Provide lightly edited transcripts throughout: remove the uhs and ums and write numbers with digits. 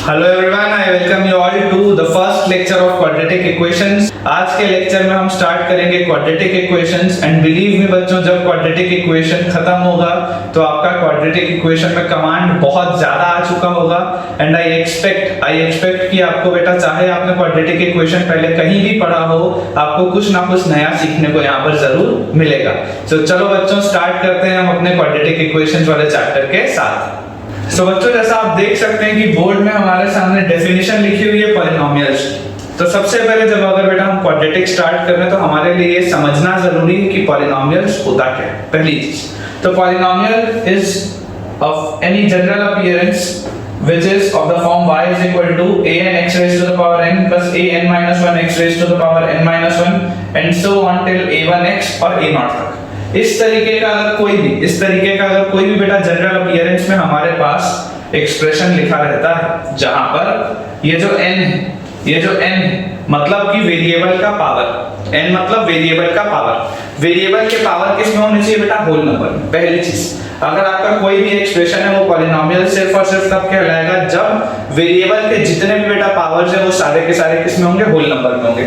Hello everyone, I welcome you all to the first lecture of quadratic equations. आज के lecture में हम start करेंगे quadratic equations and believe me बच्चों, जब क्वाड्रेटिक इक्वेशन खत्म होगा तो आपका क्वाड्रेटिक इक्वेशन में कमांड बहुत ज्यादा आ चुका होगा एंड आई एक्सपेक्ट कि आपको बेटा, चाहे आपने क्वाड्रेटिक इक्वेशन पहले कहीं भी पढ़ा हो, आपको कुछ ना कुछ नया सीखने को यहाँ पर जरूर मिलेगा। तो चलो बच्चों, स्टार्ट करते हैं हम अपने क्वाड्रेटिक इक्वेशंस वाले चैप्टर के साथ। सो बच्चों, जैसा आप देख सकते हैं कि बोर्ड में हमारे सामने डेफिनेशन लिखी हुई है पॉलिनोमियल्स। तो सबसे पहले जब अगर बेटा हम क्वाड्रेटिक स्टार्ट कर रहे हैं तो हमारे लिए ये समझना जरूरी है कि पॉलिनोमियल्स होता क्या है। पहली चीज तो polynomial is of any general appearance which is of the form y is equal to an x raised to the power n plus an minus 1 x raised to the power n minus 1 and so on till a1x और a0 तक। इस तरीके का अगर कोई भी बेटा general appearance में हमारे पास एक्सप्रेशन लिखा रहता है, जहां पर ये जो n है मतलब कि वेरिएबल का पावर, n मतलब वेरिएबल का पावर, वेरिएबल के पावर किस में होनी चाहिए बेटा? होल नंबर में। पहली चीज, अगर आपका कोई भी एक्सप्रेशन है वो पॉलिनोमियल सिर्फ और सिर्फ तब कहलाएगा जब वेरिएबल के जितने भी बेटा पावर्स है वो सारे के सारे किस में होंगे? होल नंबर में होंगे।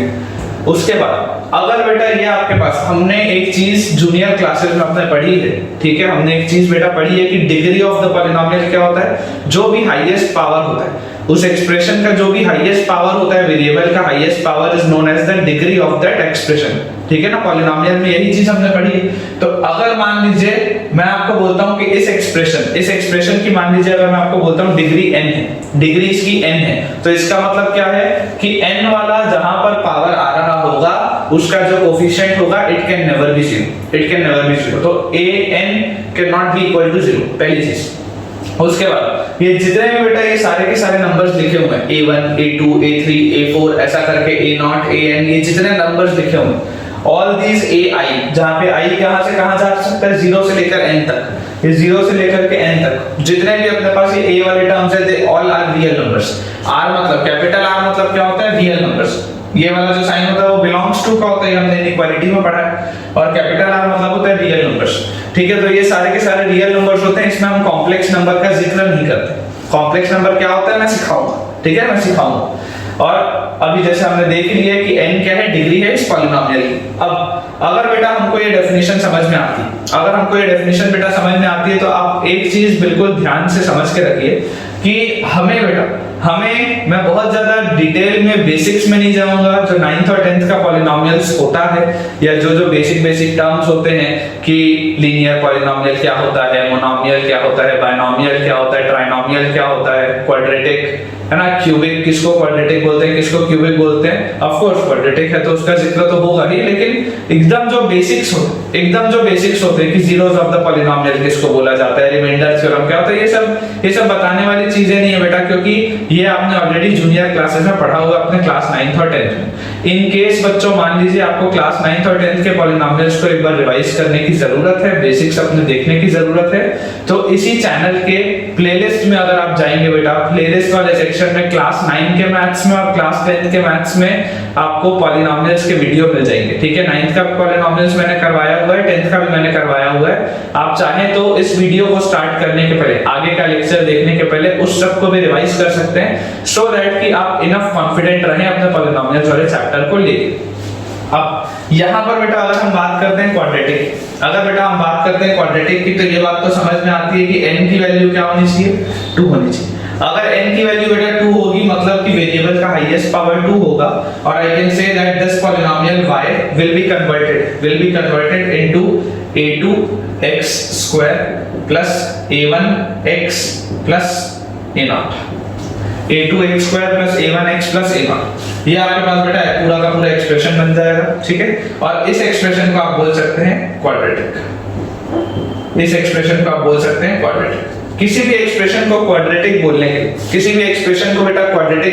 उसके बाद अगर बेटा ये आपके पास, हमने एक चीज जूनियर क्लासेस में अपने पढ़ी है, ठीक है, हमने एक चीज बेटा पढ़ी है कि डिग्री ऑफ द पॉलिनोमियल क्या होता है? जो भी हाईएस्ट पावर होता है उस एक्सप्रेशन का, जो भी हाईएस्ट पावर होता है वेरिएबल का, highest power is known as the degree of that expression. ठीक है ना, पॉलिनोमियल में यही चीज हमने पढ़ी है। तो अगर मान लीजिए मैं आपको बोलता हूं कि इस एक्सप्रेशन की मान लीजिए अगर मैं आपको बोलता हूं डिग्री n है, डिग्री इसकी n है, तो इसका मतलब क्या है कि n वाला जहां पर पावर आ रहा होगा उसका जो कोफिशिएंट होगा it can never be zero. तो an can not be equal to 0, पहली चीज। उसके बाद ये जितने भी बेटा ये सारे के सारे नंबर्स लिखे हुए हैं, a1 a2 a3 a4 ऐसा करके a0 an, ये जितने नंबर्स लिखे हुए हैं, ऑल दीज ai, जहां पे i कहां से कहां जा सकता है? 0 से लेकर n तक। ये 0 से लेकर के n तक जितने भी अपने पास ये a वाले टर्म्स है, they all are real numbers. r मतलब कैपिटल R मतलब क्या होता है? Real numbers. ये वाला जो साइन होता है वो बिलोंग्स टू का होता है, हमने इनइक्वालिटी में पढ़ा है। और कैपिटल R मतलब होता है रियल नंबर्स। ठीक है, तो ये सारे के सारे रियल नंबर्स होते हैं। इसमें हम कॉम्प्लेक्स नंबर का जिक्र नहीं करते। कॉम्प्लेक्स नंबर क्या होता है मैं सिखाऊंगा, ठीक है, मैं सिखाऊंगा। और अभी जैसे हमने देख लिया है कि n क्या है? डिग्री है इस पॉलिनोमियल की। अब अगर बेटा हमको ये डेफिनेशन समझ में आती है, बेटा समझ में आती है, तो आप एक चीज बिल्कुल ध्यान से समझ के रखिए कि हमें मैं बहुत ज्यादा डिटेल में बेसिक्स में नहीं जाऊंगा। जो 9th और 10th का पॉलिनोमियल्स होता है या जो बेसिक टर्म्स होते हैं कि लीनियर पॉलिनोमियल क्या होता है, मोनोमियल क्या होता है, बायनोमियल क्या होता है, ट्राइनोमियल क्या होता है, क्वाड्रेटिक है ना, क्यूबिक, किसको क्वाड्रेटिक बोलते हैं, किसको क्यूबिक बोलते हैं। ऑफ कोर्स क्वाड्रेटिक है तो उसका जिक्र तो होगा ही, लेकिन एकदम जो बेसिक्स होते हैं कि जीरोस ऑफ द पॉलिनोमियल किसको बोला जाता है, रिमाइंडर थ्योरम क्या होता है, ये सब बताने वाली चीजें नहीं है बेटा, क्योंकि ये आपने ऑलरेडी जूनियर क्लासेस में पढ़ा होगा अपने क्लास 9th और 10th में। इन केस बच्चों मान लीजिए आपको क्लास 9th और 10th के पॉलिनोमियल्स को एक बार रिवाइज करने की जरूरत है, बेसिक्स अपने देखने की जरूरत है, तो इसी चैनल के प्लेलिस्ट में अगर आप जाएंगे बेटा, प्लेलिस्ट वाले सेक्शन में क्लास 9 के मैथ्स में और क्लास 10 के मैथ्स में आपको पॉलिनोमियल्स के वीडियो मिल जाएंगे। ठीक है, 9th का पॉलिनोमियल्स मैंने करवाया हुआ है, 10th का भी मैंने करवाया हुआ है। आप चाहें तो इस वीडियो को स्टार्ट करने के पहले, आगे का लेक्चर देखने के पहले उस सब को भी रिवाइज कर सकते हैं, सो दैट कि आप इनफ कॉन्फिडेंट रहें अपने पॉलिनोमियल्स वाले चैप्टर को लेके। अब यहाँ पर बेटा अगर हम बात करते हैं क्वाड्रेटिक की, तो ये बात तो समझ में आती है कि n की वैल्यू क्या होनी चाहिए? 2 होनी चाहिए। अगर n की वैल्यू बेटा 2 होगी मतलब कि वेरिएबल का हाईएस्ट पावर 2 होगा, और I can say that this polynomial y will be converted into a2x square plus a1x plus a0, a2x square plus a1x plus a0। ये आपके पास बेटा पूरा का पूरा एक्सप्रेशन बन जाएगा। ठीक है, और इस एक्सप्रेशन को आप बोल सकते हैं क्वाड्रेटिक। किसी भी एक्सप्रेशन को क्वाड्रेटिक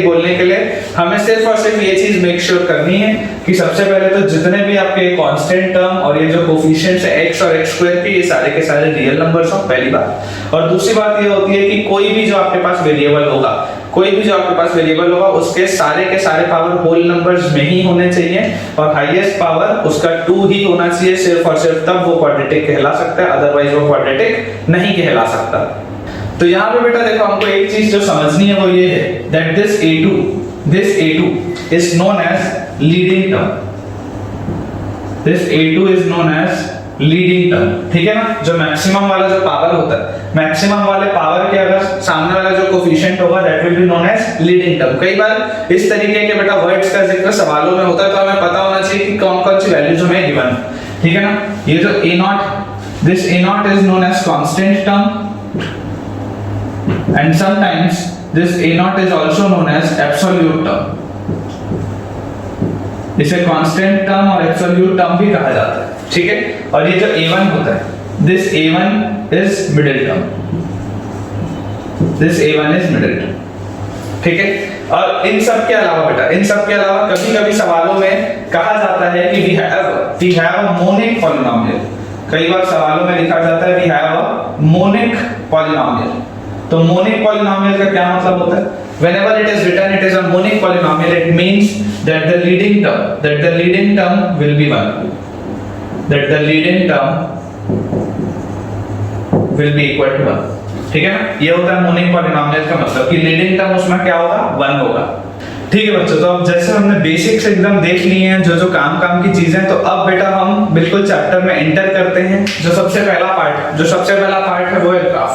बोलने के लिए हमें सिर्फ और सिर्फ ये चीज मेक श्योर करनी है कि सबसे पहले तो जितने भी आपके कांस्टेंट टर्म और ये जो कोफिशिएंट्स है x और x स्क्वायर के, ये सारे के सारे रियल नंबर्स हो, पहली बात। और दूसरी बात ये होती है कि कोई भी जो आपके पास वेरिएबल होगा उसके सारे के सारे पावर होल नंबर्स में ही होने चाहिए, और हाईएस्ट पावर उसका 2 ही होना चाहिए सिर्फ और सिर्फ, तब वो क्वाड्रेटिक कहला सकता है, अदरवाइज वो क्वाड्रेटिक नहीं कहला सकता। तो यहाँ पे बेटा देखो हमको एक चीज जो समझनी है वो ये है that this A2 is known as leading term. This A2 is known as leading term. ठीक है ना, जो मैक्सिमम वाला जो पावर होता है, मैक्सिमम वाले पावर के अगर सामने वाला जो कोफिशिएंट होगा that will be known as leading term. कई बार इस तरीके के बेटा वर्ड्स का जिक्र सवालों में होता है, तो हमें पता होना चाहिए कि कौन कौन सी वैल्यूज हमें गिवन है। ठीक है ना, ये जो A0, this A0 is known as constant term and sometimes this A0 is also known as absolute term. इसे कांस्टेंट टर्म और एब्सोल्यूट टर्म भी कहा जाता है। ठीक है, और ये जो A1 होता है, this A1 is middle term, this A1 is middle term. ठीक है, और इन सब के अलावा बेटा, इन सब के अलावा कभी-कभी सवालों में कहा जाता है कि we have a monic polynomial. कई बार सवालों में लिखा जाता है we have a monic polynomial. तो मोनिक पॉलिनोमियल का क्या मतलब होता है? Whenever it is written it is a monic polynomial, it means that the leading term will be 1, that the leading term will be equal to 1। ठीक है ना, ये होता है मोनिक पॉलिनोमियल का मतलब कि लीडिंग टर्म उसमें क्या होगा, 1 होगा। ठीक है बच्चों, तो अब जैसे हमने बेसिक्स एकदम देख लिए हैं, जो काम की चीजें, तो अब बेटा हम बिल्कुल चैप्टर में एंटर करते हैं। जो सबसे पहला पार्ट है वो है graph,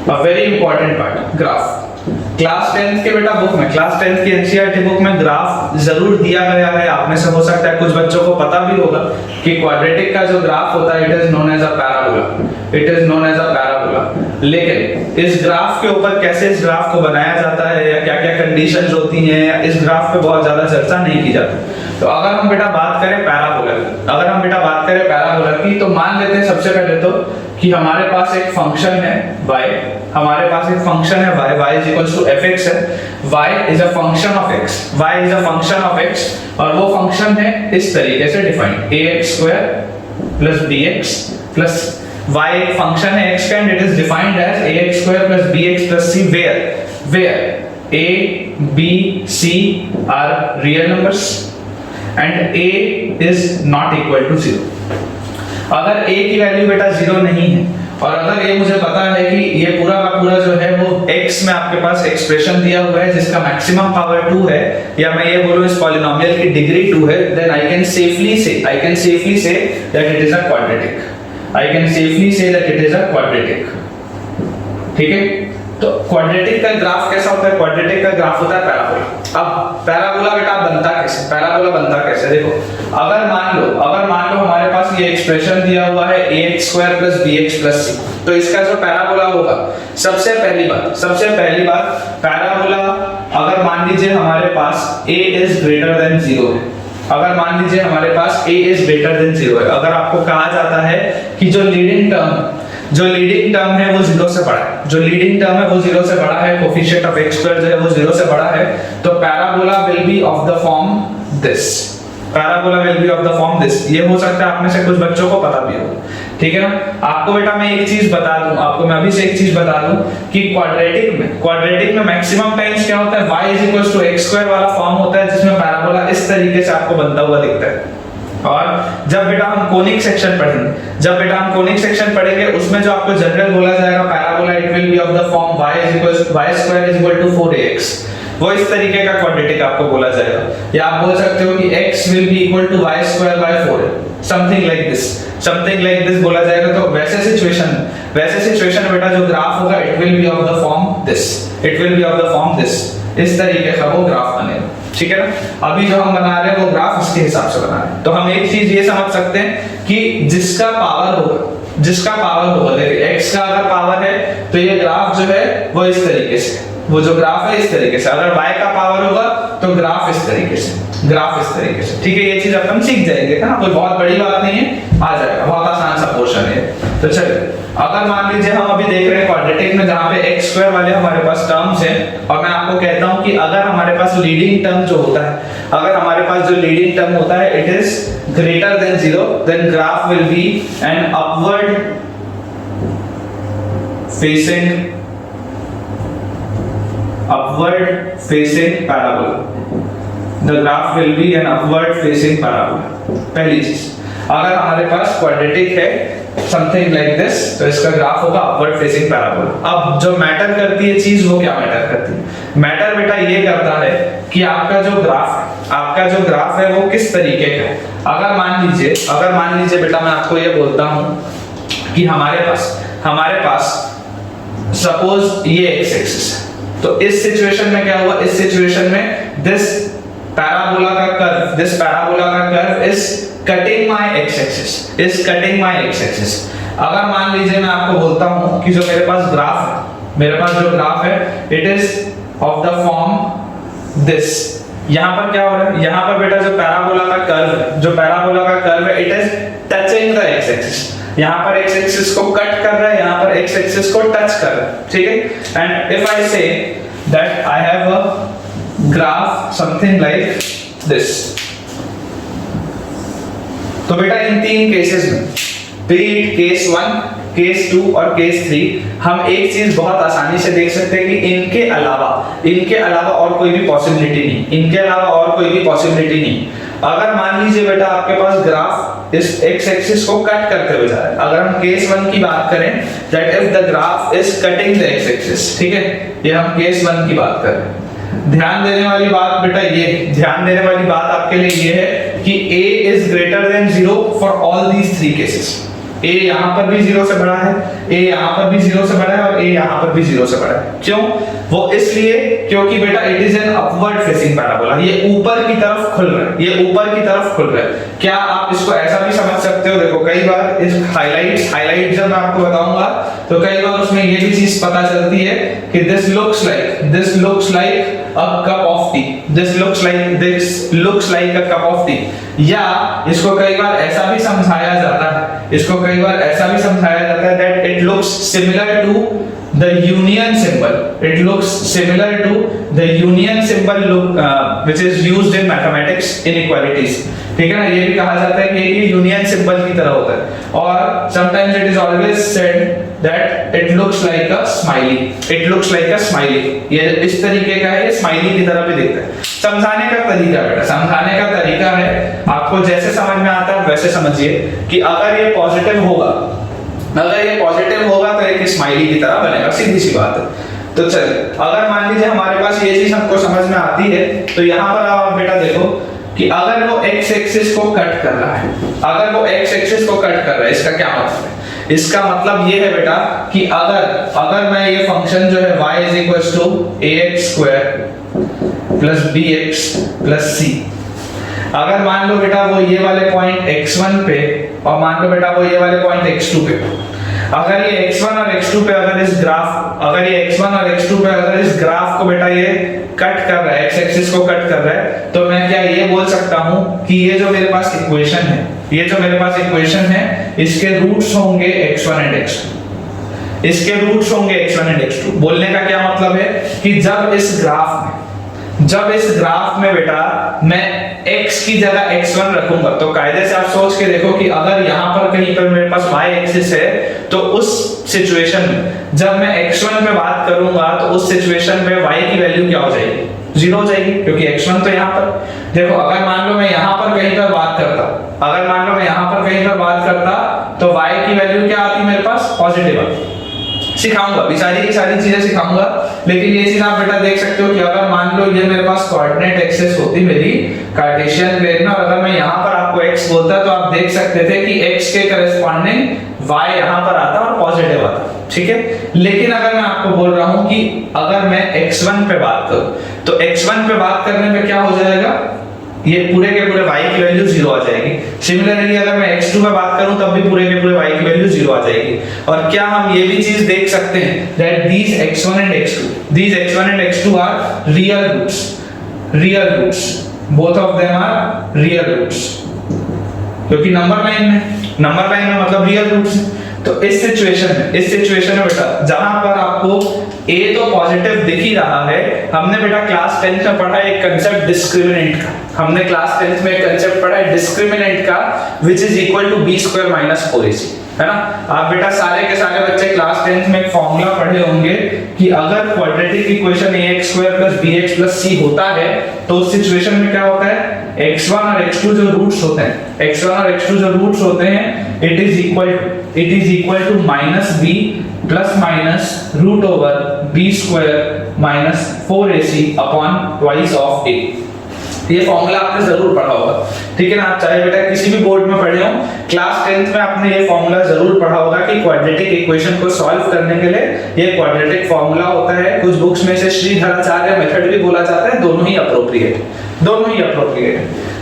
a very important part, graph. Class 10th के बेटा बुक में, क्लास 10th की एनसीईआरटी बुक में ग्राफ जरूर दिया गया है। आप में से हो सकता है कुछ बच्चों को पता भी होगा कि क्वाड्रेटिक का जो ग्राफ होता है it is known as a parabola. लेकिन इस ग्राफ के ऊपर कैसे इस ग्राफ को बनाया जाता है या क्या क्या कंडीशंस होती हैं, इस ग्राफ पे बहुत ज्यादा चर्चा नहीं की जाती। तो अगर हम बेटा बात करें पैराबोला की, तो मान लेते हैं सबसे पहले तो कि हमारे पास एक फंक्शन है y, y is equals to fx है, y is a function of x, और वो फंक्शन है इस तरीके से defined ax square plus bx plus y एक फंक्शन है x का and it is defined as ax square plus bx plus c where a b c are real numbers and a is not equal to 0। अगर a की value बेटा 0 नहीं है और अगर ये मुझे पता है कि ये पूरा का पूरा जो है वो x में आपके पास एक्सप्रेशन दिया हुआ है जिसका मैक्सिमम पावर 2 है, या मैं ये बोलूं इस पॉलिनोमियल की डिग्री 2 है, then I can safely say that it is a quadratic. ठीक है, तो क्वाड्रेटिक का ग्राफ कैसा होता है? क्वाड्रेटिक का ग्राफ होता है पैराबोला। अब पैराबोला बेटा बनता कैसे? देखो, अगर मान लो हमारे पास ये एक्सप्रेशन दिया हुआ है ax square plus bx plus c, तो इसका जो पैराबोला होगा, सबसे पहली बात पैराबोला, अगर मान लीजिए हमारे पास a is greater than 0 है, अगर मान लीजिए हमारे पास a is greater than 0 है, अगर आपको कहा जाता है कि जो लीडिंग टर्म है वो 0 से बड़ा है, कोफिशिएंट ऑफ x स्क्वायर जो है वो 0 से बड़ा है, तो parabola will be of the form this. ये हो सकता है आप में से कुछ बच्चों को पता भी हो। ठीक है ना, आपको बेटा मैं अभी से एक चीज बता दूं कि क्वाड्रेटिक में मैक्सिमम टाइम्स क्या होता है, y is equals to x square वाला फॉर्म होता है जिसमें पैराबोला इस तरीके से आपको बनता हुआ दिखता है। और जब बेटा हम कोनिक सेक्शन पढ़ेंगे उसमें जो आपको जनरल बोला जाएगा parabola, it will be of the form y square is equal to 4ax। वो इस तरीके का क्वाड्रेटिक आपको बोला जाएगा, या आप बोल सकते हो कि x will be equal to y square by 4, something like this बोला जाएगा। तो वैसे सिचुएशन बेटा जो ग्राफ होगा it will be of the form this, इस तरीके का वो ग्राफ बनेगा। ठीक है ना, अभी जो हम बना रहे हैं वो ग्राफ इसके हिसाब से बना रहे हैं। तो हम एक चीज ये समझ सकते हैं कि जिसका पावर होगा, देखिए x का अगर पावर है तो ये ग्राफ जो है वो इस तरीके से, वो जो ग्राफ है इस तरीके से, अगर y का पावर होगा तो ग्राफ इस तरीके से। ठीक है, ये चीज अपन सीख जाएंगे ना, कोई बहुत बड़ी बात नहीं है, आ जाएगा, बहुत आसान सा पोर्शन है। तो चलिए, अगर मान लीजिए हम अभी देख रहे हैं क्वाड्रेटिक में जहां पे x स्क्वायर वाले हमारे पास टर्म्स हैं, और मैं आपको कहता हूं कि अगर हमारे पास लीडिंग टर्म जो होता है, it is greater than 0, then graph will be an upward facing parabola. The graph will be an upward facing parabola। पहली चीज, अगर हमारे पास क्वाड्रेटिक है समथिंग लाइक दिस, तो इसका ग्राफ होगा अपवर्ड फेसिंग पैराबोला। अब जो मैटर करती है चीज, वो क्या मैटर करती है? मैटर बेटा ये करता है कि आपका जो ग्राफ है वो किस तरीके का है। अगर मान लीजिए बेटा मैं आपको ये बोलता हूं कि हमारे पास सपोज ये एक्स एक्सिस है, तो इस सिचुएशन में क्या हुआ? इस सिचुएशन में दिस पैराबोला का curve is cutting my ex axis. अगर मान लीजिए मैं आपको बोलता हूं कि जो मेरे पास जो ग्राफ है it is of the form this. यहां पर क्या हो रहा है? यहां पर बेटा जो पैराबोला का कर्व है it is touching the x axis. यहां पर एक्स एक्सिस को कट कर रहा है, यहां पर एक्स एक्सिस को टच कर रहा है, ठीक है। And if I say that I have a graph something like this, तो बेटा इन तीन केसेस में, बी इट केस 1, केस 2 और केस 3, हम एक चीज बहुत आसानी से देख सकते हैं कि इनके अलावा और कोई भी पॉसिबिलिटी नहीं। अगर मान लीजिए बेटा आपके पास ग्राफ इस एक्स एक्सिस को कट करते हुए जा रहा है, अगर हम केस 1 की बात करें that if the graph is cutting the x axis, ठीक है, ये हम केस 1 की बात कर रहे हैं। ध्यान देने वाली बात आपके लिए ये है कि a is greater than 0 for all these three cases। a यहां पर भी 0 से बड़ा है, a यहां पर भी 0 से बड़ा है और a यहां पर भी 0 से बड़ा है। क्यों? वो इसलिए क्योंकि बेटा it is an upward facing parabola, ये ऊपर की तरफ खुल रहा है। क्या आप इसको ऐसा भी समझ सकते हो? देखो कई बार इस हाइलाइट जब मैं आपको बताऊंगा तो कई बार उसमें ये भी चीज पता चलती है कि this looks like a cup of tea, this looks like a cup of tea। या इसको कई बार ऐसा भी समझाया जाता है that it looks similar to the union symbol which is used in mathematics inequalities, ठीक है ना। ये भी कहा जाता है कि ये यूनियन सिंबल की तरह होता है। और sometimes it is always said that it looks like a smiley, ये इस तरीके का है, ये स्माइली की तरह भी दिखता है। समझाने का तरीका है आपको जैसे समझ में आता है वैसे समझिए कि अगर ये पॉजिटिव होगा तो एक स्माइली की तरह बनेगा, सीधी सी बात है। तो चलिए अगर मान लीजिए हमारे पास ये चीज हमको समझ में आती है, तो यहाँ पर आप बेटा देखो कि अगर वो x एक्सिस को कट कर रहा है, इसका क्या मतलब है? इसका मतलब ये है बेटा कि अगर मैं ये फंक्शन जो है y is equals to ax² plus bx plus c, अगर मान लो बेटा वो ये वाले पॉइंट x1 पे और मान लो बेटा वो ये वाले पॉइंट x2 पे, अगर ये x1 और x2 पे अगर इस ग्राफ को बेटा ये कट कर रहा है, x एक्सिस को कट कर रहा है, तो मैं क्या ये बोल सकता हूं कि ये जो मेरे पास इक्वेशन है इसके रूट्स होंगे x1 एंड x2। बोलने का क्या मतलब है कि जब इस ग्राफ में बेटा मैं x की जगह x1 रखूंगा, तो कायदे से आप सोच के देखो कि अगर यहाँ पर कहीं पर मेरे पास y एक्सिस है, तो उस सिचुएशन में जब मैं x1 पे बात करूंगा तो उस सिचुएशन में y की वैल्यू क्या हो जाएगी? 0 हो जाएगी, क्योंकि x1 तो यहाँ पर देखो। अगर मान लो मैं यहाँ पर कहीं पर बात करता तो y की वैल्यू क्या आती मेरे पास? पॉजिटिव आती। सिखाऊंगा भी सारी की सारी चीजें सिखाऊंगा, लेकिन ये चीज आप बेटा देख सकते हो कि अगर मान लो ये मेरे पास कोऑर्डिनेट एक्सिस होती मेरी कार्टेशियन प्लेन में, और अगर मैं यहाँ पर आपको x बोलता तो आप देख सकते थे कि x के करस्पॉन्डिंग y यहाँ पर आता और पॉजिटिव आता, ठीक है। लेकिन अगर मैं आपको बोल रहा हूँ कि अगर मैं x1 पे बात करूँ तो x1 पे बात करने में क्या हो जाएगा? ये पूरे के पूरे y की वैल्यू 0 आ जाएगी। सिमिलरली अगर मैं x2 पे बात करूं तब भी पूरे के पूरे y की वैल्यू 0 आ जाएगी। और क्या हम ये भी चीज देख सकते हैं that these x1 and x2 are real roots, both of them are real roots, क्योंकि नंबर लाइन में मतलब रियल रूट्स। तो इस सिचुएशन में बेटा जहां पर आपको a तो पॉजिटिव दिख ही रहा है, हमने बेटा क्लास 10th में पढ़ा एक कंसेप्ट डिस्क्रिमिनेंट का, which is equal to b² minus 4ac, है ना। आप बेटा सारे के सारे बच्चे क्लास 10th में एक फॉर्मूला पढ़े होंगे कि अगर quadratic equation ax² plus bx plus c होता है तो उस सिचुएशन में क्या होता है? x1 और x2 जो रूट्स होते हैं, it is equal to it is equal to -b plus minus root over b square minus 4ac upon twice of a। ये फॉर्मूला आपने जरूर पढ़ा होगा, ठीक है ना। आप चाहे बेटा किसी भी बोर्ड में पढ़े हो, क्लास 10th में आपने ये फॉर्मूला जरूर पढ़ा होगा कि क्वाड्रेटिक इक्वेशन को सॉल्व करने के लिए ये क्वाड्रेटिक फॉर्मूला होता है। कुछ बुक्स में से श्रीधराचार्य मेथड भी बोला जाता है, दोनों ही अप्रोप्रिएट है।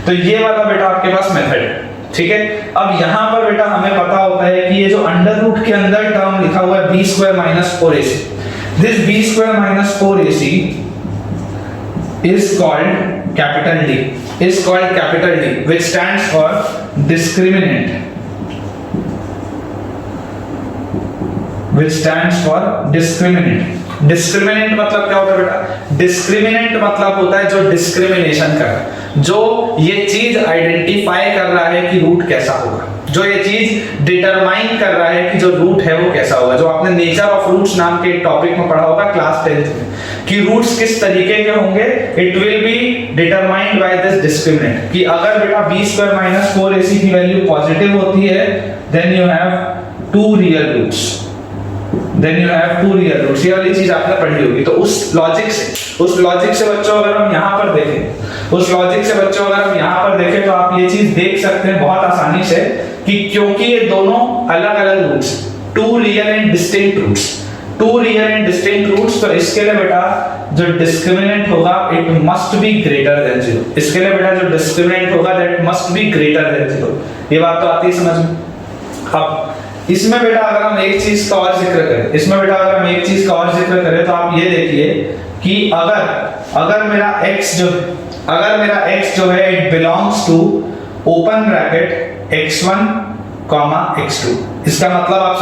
तो ये वाला बेटा आपके पास मेथड है, ठीक है। अब यहाँ पर बेटा हमें पता होता है कि ये जो अंडर रूट के अंदर टर्म लिखा हुआ है b square minus 4ac, this b square minus 4ac is called capital D, which stands for discriminant, discriminant मतलब क्या होता है बेटा? डिस्क्रिमिनेंट मतलब होता है जो डिस्क्रिमिनेशन कर रहा है, जो ये चीज आइडेंटिफाई कर रहा है कि रूट कैसा होगा, जो ये चीज डिटरमाइन कर रहा है कि जो रूट है वो कैसा होगा। जो आपने नेचर ऑफ रूट्स नाम के टॉपिक में पढ़ा होगा क्लास 10th में कि रूट्स किस तरीके के होंगे, it will be determined by this discriminant. कि अगर बेटा b स्क्वायर माइनस 4ac की वैल्यू पॉजिटिव होती है, then you have two real roots, ये वाली चीज आपने पढ़ी होगी। तो उस लॉजिक से बच्चों अगर हम यहाँ पर देखें तो आप ये चीज देख सकते हैं बहुत आसानी से कि क्योंकि ये दोनों अलग अलग roots, two real and distinct roots, तो इसके लिए बेटा जो डिस्क्रिमिनेंट होगा it must be greater than 0। इसके लिए बेटा जो डिस्क्रिमिनेंट होगा that must be greater than 0। ये बात तो आती है समझ में। अब इसमें बेटा अगर हम एक चीज का और जिक्र करें, तो आप ये देखिए कि अगर मेरा x जो है it belongs to open bracket x1, x2। इसका मतलब आप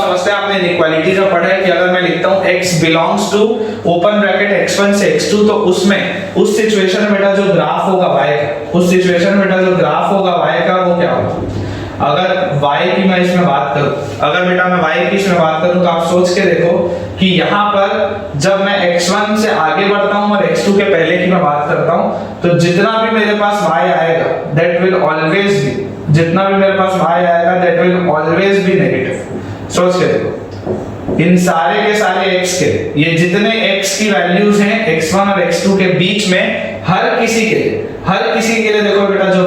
समझते हैं, आपने इनइक्वालिटी जो पढ़ा है कि अगर मैं लिखता हूं x belongs to open bracket x1 से x2, तो उस सिचुएशन में बेटा जो ग्राफ होगा y का, वो क्या होगा? अगर y की मैं इसमें बात करूं, तो आप सोच के देखो कि यहाँ पर जब मैं x1 से आगे बढ़ता हूं और x2 के पहले की मैं बात करता हूं, तो जितना भी मेरे पास y आएगा that will always be negative. सोच के देखो, इन सारे के सारे x के, ये जितने x की वैल्यूज हैं x1 और x2 के बीच में, हर किसी के लिए देखो बेटा जो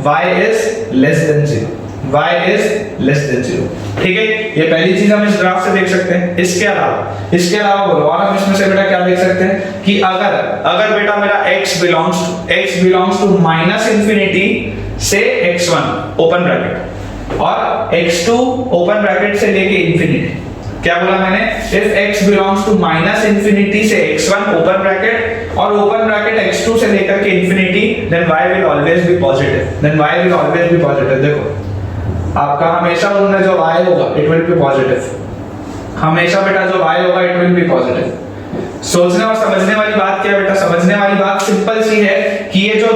y is less than 0, ठीक है। ये पहली चीज हम इस ग्राफ से देख सकते हैं। इसके अलावा बोलो, और हम इसमें से बेटा क्या देख सकते हैं कि अगर बेटा मेरा x belongs to minus infinity से x1 ओपन ब्रैकेट और x2 ओपन ब्रैकेट से लेके इंफिनिटी, क्या बोला मैंने? If x belongs to minus infinity से x1 ओपन ब्रैकेट और ओपन ब्रैकेट x2 से लेकर के infinity, then y will always be positive. देखो आपका हमेशा उनमें जो y होगा इट विल बी पॉजिटिव, हमेशा बेटा जो y होगा इट विल बी पॉजिटिव। सोचने और समझने वाली बात क्या है बेटा? समझने वाली बात सिंपल सी है कि ये जो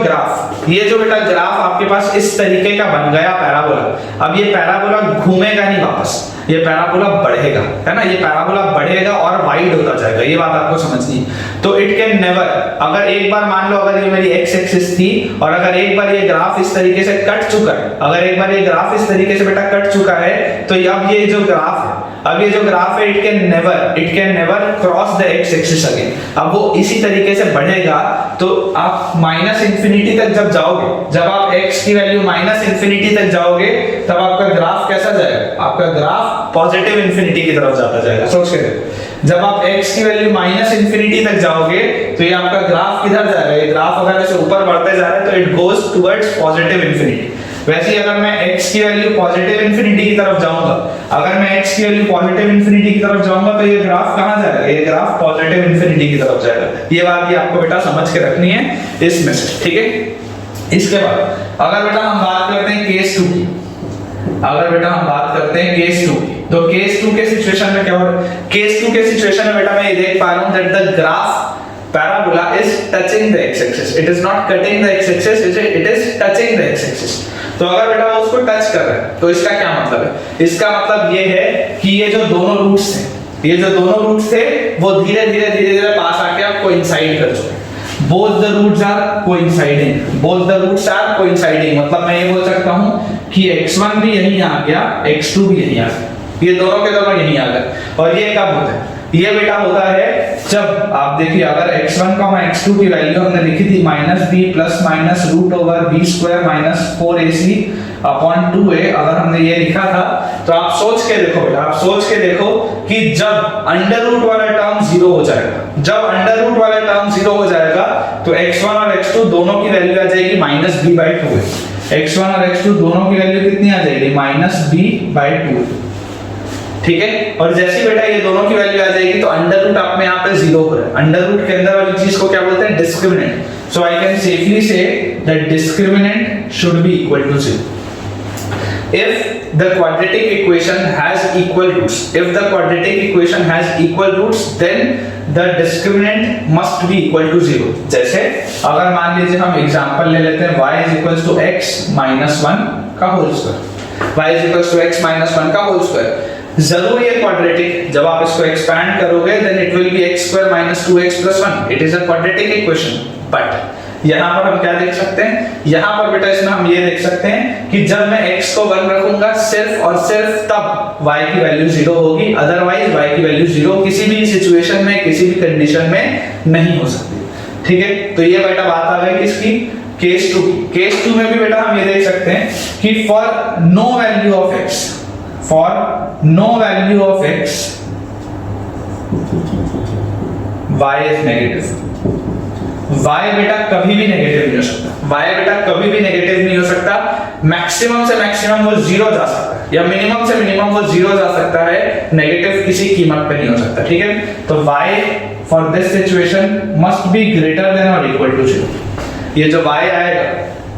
बेटा ग्राफ आपके पास इस तरीके का बन गया पैराबोला, अब ये पैराबोला घूमेगा नहीं वापस, ये पैराबोला बढ़ेगा, है ना। ये पैराबोला बढ़ेगा और वाइड होता जाएगा, ये बात आपको समझनी है। तो इट कैन नेवर, अगर एक बार मान लो अगर ये मेरी एक्स एक्सिस थी और अगर एक बार ये ग्राफ इस तरीके से कट चुका है, बेटा कट चुका है, तो अब ये जो ग्राफ है it can never cross the x axis again. अब वो इसी तरीके से बढ़ेगा, तो आप माइनस इंफिनिटी तक जब जाओगे, जब आप x की वैल्यू माइनस इंफिनिटी तक जाओगे, तब आपका ग्राफ कैसा जाएगा? आपका ग्राफ पॉजिटिव इंफिनिटी की तरफ जाता जाएगा। सोच के देखो, जब आप x की वैल्यू माइनस इंफिनिटी तक जाओगे, तो ये आपका ग्राफ किधर जाएगा? ये ग्राफ अगर ऐसे ऊपर बढ़ते जा रहा है तो it goes towards positive infinity. वैसे ही अगर मैं x की वैल्यू पॉजिटिव इंफिनिटी की तरफ जाऊंगा, तो ये ग्राफ कहां जाएगा? ये ग्राफ पॉजिटिव इंफिनिटी की तरफ जाएगा। ये बात भी आपको बेटा समझ के रखनी है इसमें से, ठीक है। इसके बाद अगर बेटा हम बात करते हैं केस 2 की, तो केस 2 के सिचुएशन में क्या हो रहा है? केस 2 के सिचुएशन में बेटा मैं ये देख पा रहा हूं that the graph parabola is touching the x-axis, it is not cutting the x-axis, it is touching the x-axis। तो अगर बेटा वो उसको टच कर रहा है, तो इसका क्या मतलब है? इसका मतलब ये है कि ये जो दोनों रूट्स थे वो धीरे धीरे पास आके आप कोइंसाइड कर चुके हैं। Both the roots are coinciding, मतलब मैं ये बोल सकता हूं कि x1 भी यहीं आ गया, x2 भी यहीं आ गया, ये दोनों के दोनों यहीं आ गए। और ये कब होता है? ये बेटा होता है जब आप देखिए अगर x1 x2 की वैल्यू हमने लिखी थी -b plus minus root over b square minus 4ac upon 2a, अगर हमने ये लिखा था तो आप सोच के देखो बेटा, आप सोच के देखो कि जब अंडर रूट वाला टर्म 0 हो जाएगा, जब अंडर रूट वाला टर्म 0 हो जाएगा तो x1 और x2 दोनों की वैल्यू आ जाएगी -b/2। x1 और x2 दोनों की वैल्यू कितनी आ जाएगी? -b/2। ठीक है, और जैसे बेटा ये दोनों की वैल्यू आ जाएगी तो अंडर रूट अपने यहाँ पे 0 हो रहा है। अंडर रूट के अंदर वाली चीज को क्या बोलते हैं? Discriminant. So I can safely say that discriminant should be equal to 0 if the quadratic equation has equal roots. If the quadratic equation has equal roots, then the discriminant must be equal to 0. जैसे अगर मान लीजिए हम example ले लेते हैं y is equals to x minus 1 का whole square, y is equals to x minus 1 का होल स्क्वायर। जरूर ये क्वाड्रेटिक, जब आप इसको एक्सपैंड करोगे then it will be x square minus 2x plus 1. It is a quadratic equation. But यहाँ पर हम क्या देख सकते हैं? यहाँ पर बेटा इसमें हम ये देख सकते हैं कि जब मैं x को 1 रखूंगा सिर्फ और सिर्फ तब y की वैल्यू 0 होगी, अदरवाइज y की वैल्यू 0 किसी भी सिचुएशन में, किसी भी कंडीशन में नहीं हो सकती। ठीक है, तो ये बेटा बात आ गई किसकी? केस 2 की। केस 2 में भी बेटा हम ये देख सकते हैं कि for no value of x, for no value of x y is negative. y बेटा कभी भी नेगेटिव नहीं हो सकता, y बेटा कभी भी नेगेटिव नहीं हो सकता। मैक्सिमम से मैक्सिमम वो 0 जा सकता है या मिनिमम से मिनिमम वो 0 जा सकता है, नेगेटिव किसी कीमत पे नहीं हो सकता। ठीक है, तो y for this situation must be greater then और इक्वल टू 0। ये जो y आएगा,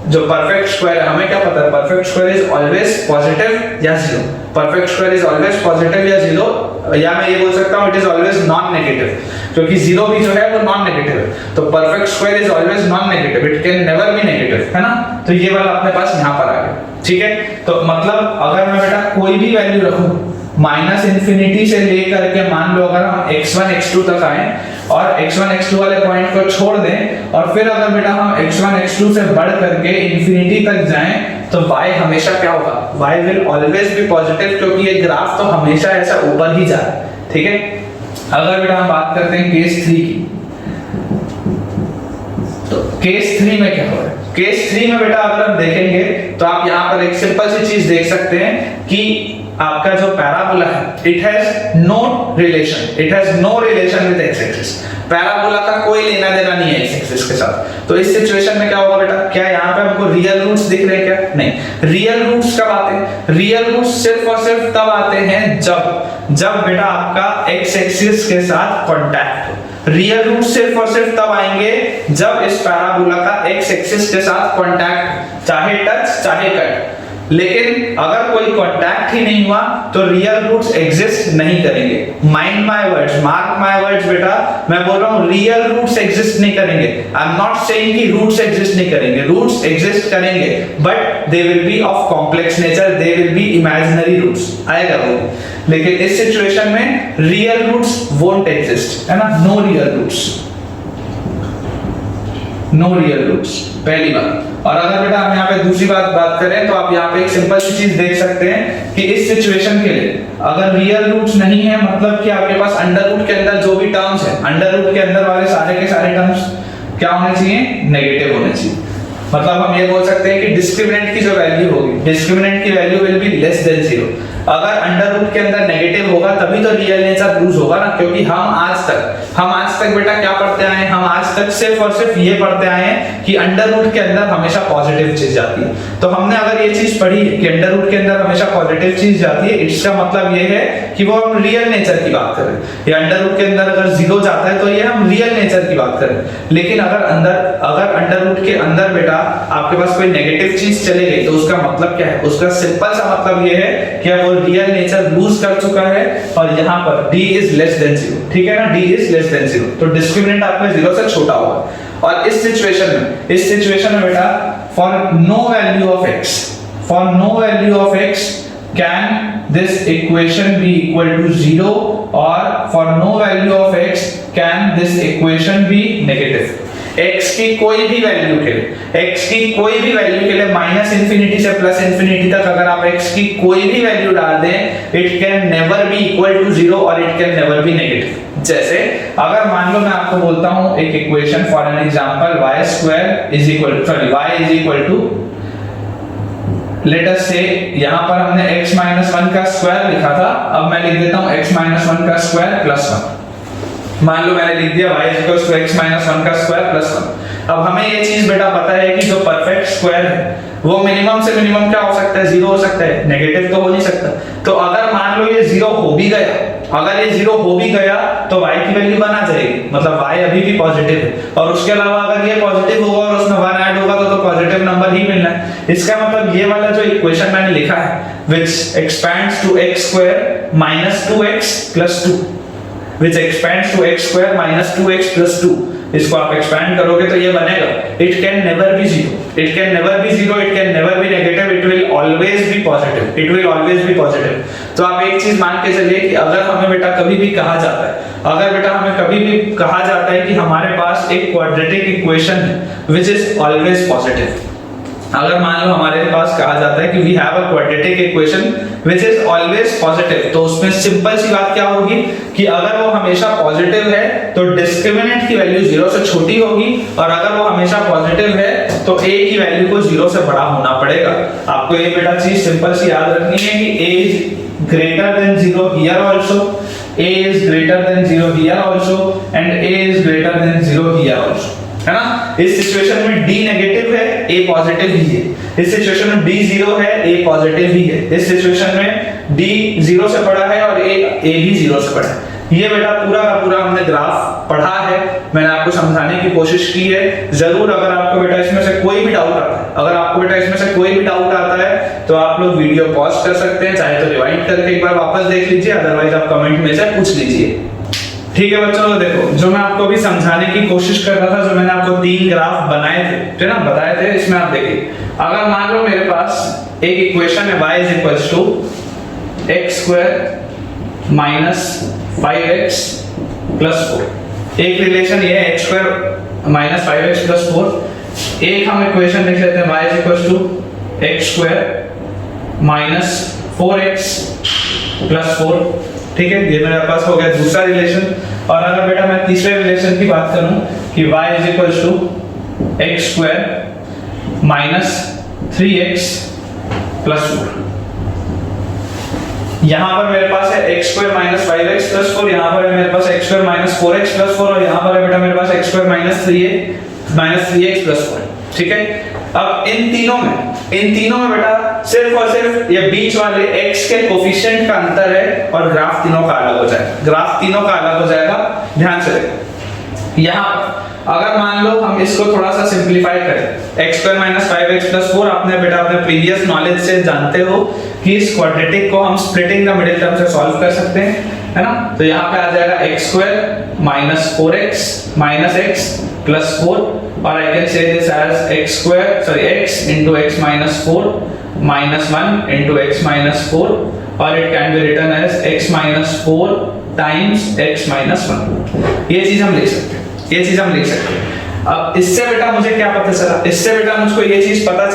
जो परफेक्ट स्क्वायर है, हमें क्या पता है? Perfect square is always positive या 0। Perfect square is always positive या 0, या मैं ये बोल सकता हूं it is always non negative, क्योंकि 0 भी जो है वो नॉन नेगेटिव है। तो perfect square is always non negative, it can never be negative, है ना? तो ये वाला अपने पास यहां पर आ गया। ठीक है, तो मतलब अगर मैं बेटा कोई भी वैल्यू रखूं -इंफिनिटी से लेकर के, मान लो अगर हम x1 x2 तक आए और x1 x2 वाले पॉइंट को छोड़ दें और फिर अगर बेटा हम x1 x2 से बढ़ करके इंफिनिटी तक जाएं तो y हमेशा क्या होगा? y will always be positive, क्योंकि ये ग्राफ तो हमेशा ऐसा ऊपर ही जा रहा है। ठीक है, अगर बेटा हम बात करते हैं केस 3 की, तो केस 3 में क्या हो रहा है? केस 3 में बेटा अगर हम देखेंगे तो आप यहाँ पर एक सिंपल सी चीज देख सकते हैं कि आपका जो पैराबोला है, it has no relation with x axis. Parabola का कोई लेना देना नहीं है एक्स एक्सिस के साथ। तो इस सिचुएशन में क्या होगा बेटा? क्या यहाँ पे हमको रियल रूट्स दिख रहे हैं क्या? नहीं। रियल रूट्स कब आते हैं? रियल रूट्स सिर्फ और सिर्फ तब आते हैं जब बेटा आपका एक्स एक्सिस के साथ कांटेक्ट हो। रियल रूट सिर्फ और सिर्फ तब आएंगे जब इस पैराबोला का एक्स एक्सिस के साथ कांटेक्ट, चाहे टच चाहे कट। लेकिन अगर कोई कांटेक्ट ही नहीं हुआ तो रियल रूट्स एग्जिस्ट नहीं करेंगे। Mind my words, mark my words बेटा, मैं बोल रहा हूं रियल रूट्स एग्जिस्ट नहीं करेंगे। आई एम नॉट सेइंग कि रूट्स एग्जिस्ट नहीं करेंगे, रूट्स एग्जिस्ट करेंगे, but they will be of complex nature, they will be imaginary roots आएगा वो। लेकिन इस सिचुएशन में रियल रूट्स वोंट एग्जिस्ट, है ना? No real roots, no real roots, पहली बात। और अगर बेटा हम यहाँ पे दूसरी बात करें तो आप यहाँ पे एक सिंपल सी चीज देख सकते हैं कि इस सिचुएशन के लिए अगर रियल रूट्स नहीं है, मतलब कि आपके पास अंडर रूट के अंदर जो भी टर्म्स है, अंडर रूट के अंदर वाले सारे के सारे टर्म्स क्या होने चाहिए? नेगेटिव होने चाहिए। मतलब हम ये बोल सकते हैं कि डिस्क्रिमिनेंट की जो वैल्यू होगी, डिस्क्रिमिनेंट की value will be less than 0। अगर अंडर रूट के अंदर नेगेटिव होगा तभी तो रियल नेचर लूज होगा ना, क्योंकि हम आज तक बेटा क्या पढ़ते आए हैं? हम आज तक सिर्फ और सिर्फ ये पढ़ते आए हैं कि अंडर रूट के अंदर हमेशा पॉजिटिव चीज जाती है। तो हमने अगर ये चीज पढ़ी है कि अंडर रूट के अंदर हमेशा पॉजिटिव चीज जाती है, इसका मतलब ये है कि वो हम रियल नेचर की बात कर रहे हैं। या अंडर रूट के अंदर अगर 0 जाता है तो ये हम रियल नेचर की बात कर रहे हैं। लेकिन अगर अंडर रूट के अंदर बेटा आपके पास कोई नेगेटिव चीज चले गई तो उसका मतलब क्या है? उसका सिंपल सा मतलब ये है कि वो रियल नेचर लूज कर चुका है और यहाँ पर d इज लेस देन 0। ठीक है ना? d इज लेस देन 0, तो डिस्क्रिमिनेंट आपका 0 से छोटा होगा। और इस सिचुएशन में बेटा for no value of x can this equation be equal to 0 or for no value of x can this equation be negative? x की कोई भी वैल्यू के लिए माइनस इंफिनिटी से प्लस इंफिनिटी तक अगर आप x की कोई भी वैल्यू डाल दें, it can never be equal to 0 और it can never be negative. जैसे अगर मान लो मैं आपको बोलता हूं एक equation for an example y is equal to let us say, यहां पर हमने x - 1 का स्क्वायर लिखा था, अब मैं लिख देता हूं x - 1 का स्क्वायर प्लस 1। मान लो मैंने लिख दिया y = x - 1 का स्क्वायर प्लस 1। अब हमें ये चीज बेटा पता है कि जो परफेक्ट स्क्वायर है वो मिनिमम से मिनिमम क्या हो सकता है, 0 हो सकता है, नेगेटिव तो हो नहीं सकता। तो अगर मान लो ये 0 हो भी गया, अगर ये 0 हो भी गया तो y की वैल्यू 1 आ जाएगी, मतलब y अभी भी पॉजिटिव है। और उसके अलावा अगर ये पॉजिटिव होगा और उसमें 1 ऐड होगा तो पॉजिटिव नंबर ही मिलना है। इसका मतलब ये वाला जो इक्वेशन मैंने लिखा है which expands to x² - 2x + 2, which expands to x² - 2x + 2, इसको आप एक्सपैंड करोगे तो ये बनेगा it can never B 0, it can never B 0, it can never be negative, it will always be positive, it will always be positive. तो आप एक चीज मान के चलिए कि अगर हमें बेटा कभी भी कहा जाता है कि हमारे पास एक क्वाड्रेटिक इक्वेशन है व्हिच इज ऑलवेज पॉजिटिव, अगर मान लो हमारे पास कहा जाता है कि we have a quadratic equation which is always positive, तो उसमें सिंपल सी बात क्या होगी कि अगर वो हमेशा पॉजिटिव है तो डिस्क्रिमिनेंट की वैल्यू 0 से छोटी होगी, और अगर वो हमेशा पॉजिटिव है तो a की वैल्यू को 0 से बड़ा होना पड़ेगा। आपको ये बेटा चीज सिंपल सी याद रखनी है कि a is greater than 0 here also, a is greater than 0 here also and a is greater than 0 here also, है ना। इस सिचुएशन में d नेगेटिव है, a पॉजिटिव ही है। इस सिचुएशन में d 0 है, a पॉजिटिव ही है। इस सिचुएशन में d 0 से बड़ा है और a भी 0 से बड़ा है। ये बेटा पूरा का पूरा हमने ग्राफ पढ़ा है, मैंने आपको समझाने की कोशिश की है। जरूर अगर आपको बेटा इसमें से कोई भी डाउट आता है, तो आप लोग वीडियो पॉज कर सकते हैं, चाहे तो रिवाइंड करके एक बार वापस देख लीजिए, अदरवाइज आप कमेंट में से पूछ लीजिए। ठीक है बच्चों, तो देखो जो मैं आपको अभी समझाने की कोशिश कर रहा था, जो मैंने आपको 3 ग्राफ बनाए थे ना, बताए थे, इसमें आप देखिए अगर मान लो मेरे पास एक इक्वेशन है y = x² - 5x + 4, एक रिलेशन ये है x² - 5x + 4। एक हम इक्वेशन लिख लेते हैं y = x² - 4x + 4, ठीक है, ये मेरे पास हो गया दूसरा रिलेशन। और अगर बेटा मैं तीसरे रिलेशन की बात करूं कि y = x² - 3x + 4, यहां पर मेरे पास है x² - 5x + 4, यहां पर है मेरे पास x² - 4x + 4, और यहां पर है बेटा मेरे पास x² - 3x + 4, ठीक है। अब इन तीनों में बेटा सिर्फ और सिर्फ ये बीच वाले x के कोफिशिएंट का अंतर है और ग्राफ तीनों का अलग हो जाएगा, ध्यान से देखो। यहाँ अगर मान लो हम इसको थोड़ा सा सिंपलीफाई करें, x² - 5x + 4, आपने बेटा अपने प्रीवियस नॉलेज से जानते हो कि इस क्वाड्रेटिक को हम स्प्लिटिंग द मिडिल टर्म से सॉल्व कर सकते हैं, है ना। तो यहाँ पे आ जाएगा x² - 4x - x + 4, और I can say this as x × x - 4 - 1 × x - 4, or it can be written as x - 4 times x - 1। ये चीज हम लिख सकते हैं। अब इससे बेटा मुझे क्या पता चला, इससे बेटा मुझको ये चीज पता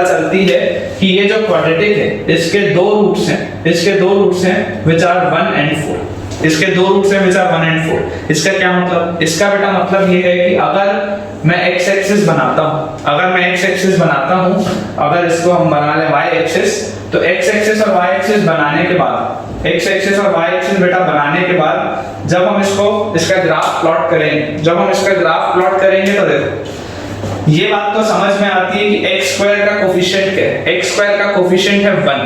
चलती है कि ये जो क्वाड्रेटिक है इसके दो रूट्स हैं which are 1 and 4, इसके दो रूट्स हैं which are 1 and 4। इसका क्या मतलब, इसका बेटा मतलब ये है कि अगर मैं x एक्सिस बनाता हूं, अगर इसको हम बना लें y एक्सिस, तो x एक्सिस और y एक्सिस बनाने के बाद, बेटा बनाने के बाद जब हम इसका ग्राफ प्लॉट करेंगे, तो देखो ये बात तो समझ में आती है कि x² का कोफिशिएंट क्या है। x² का कोफिशिएंट है 1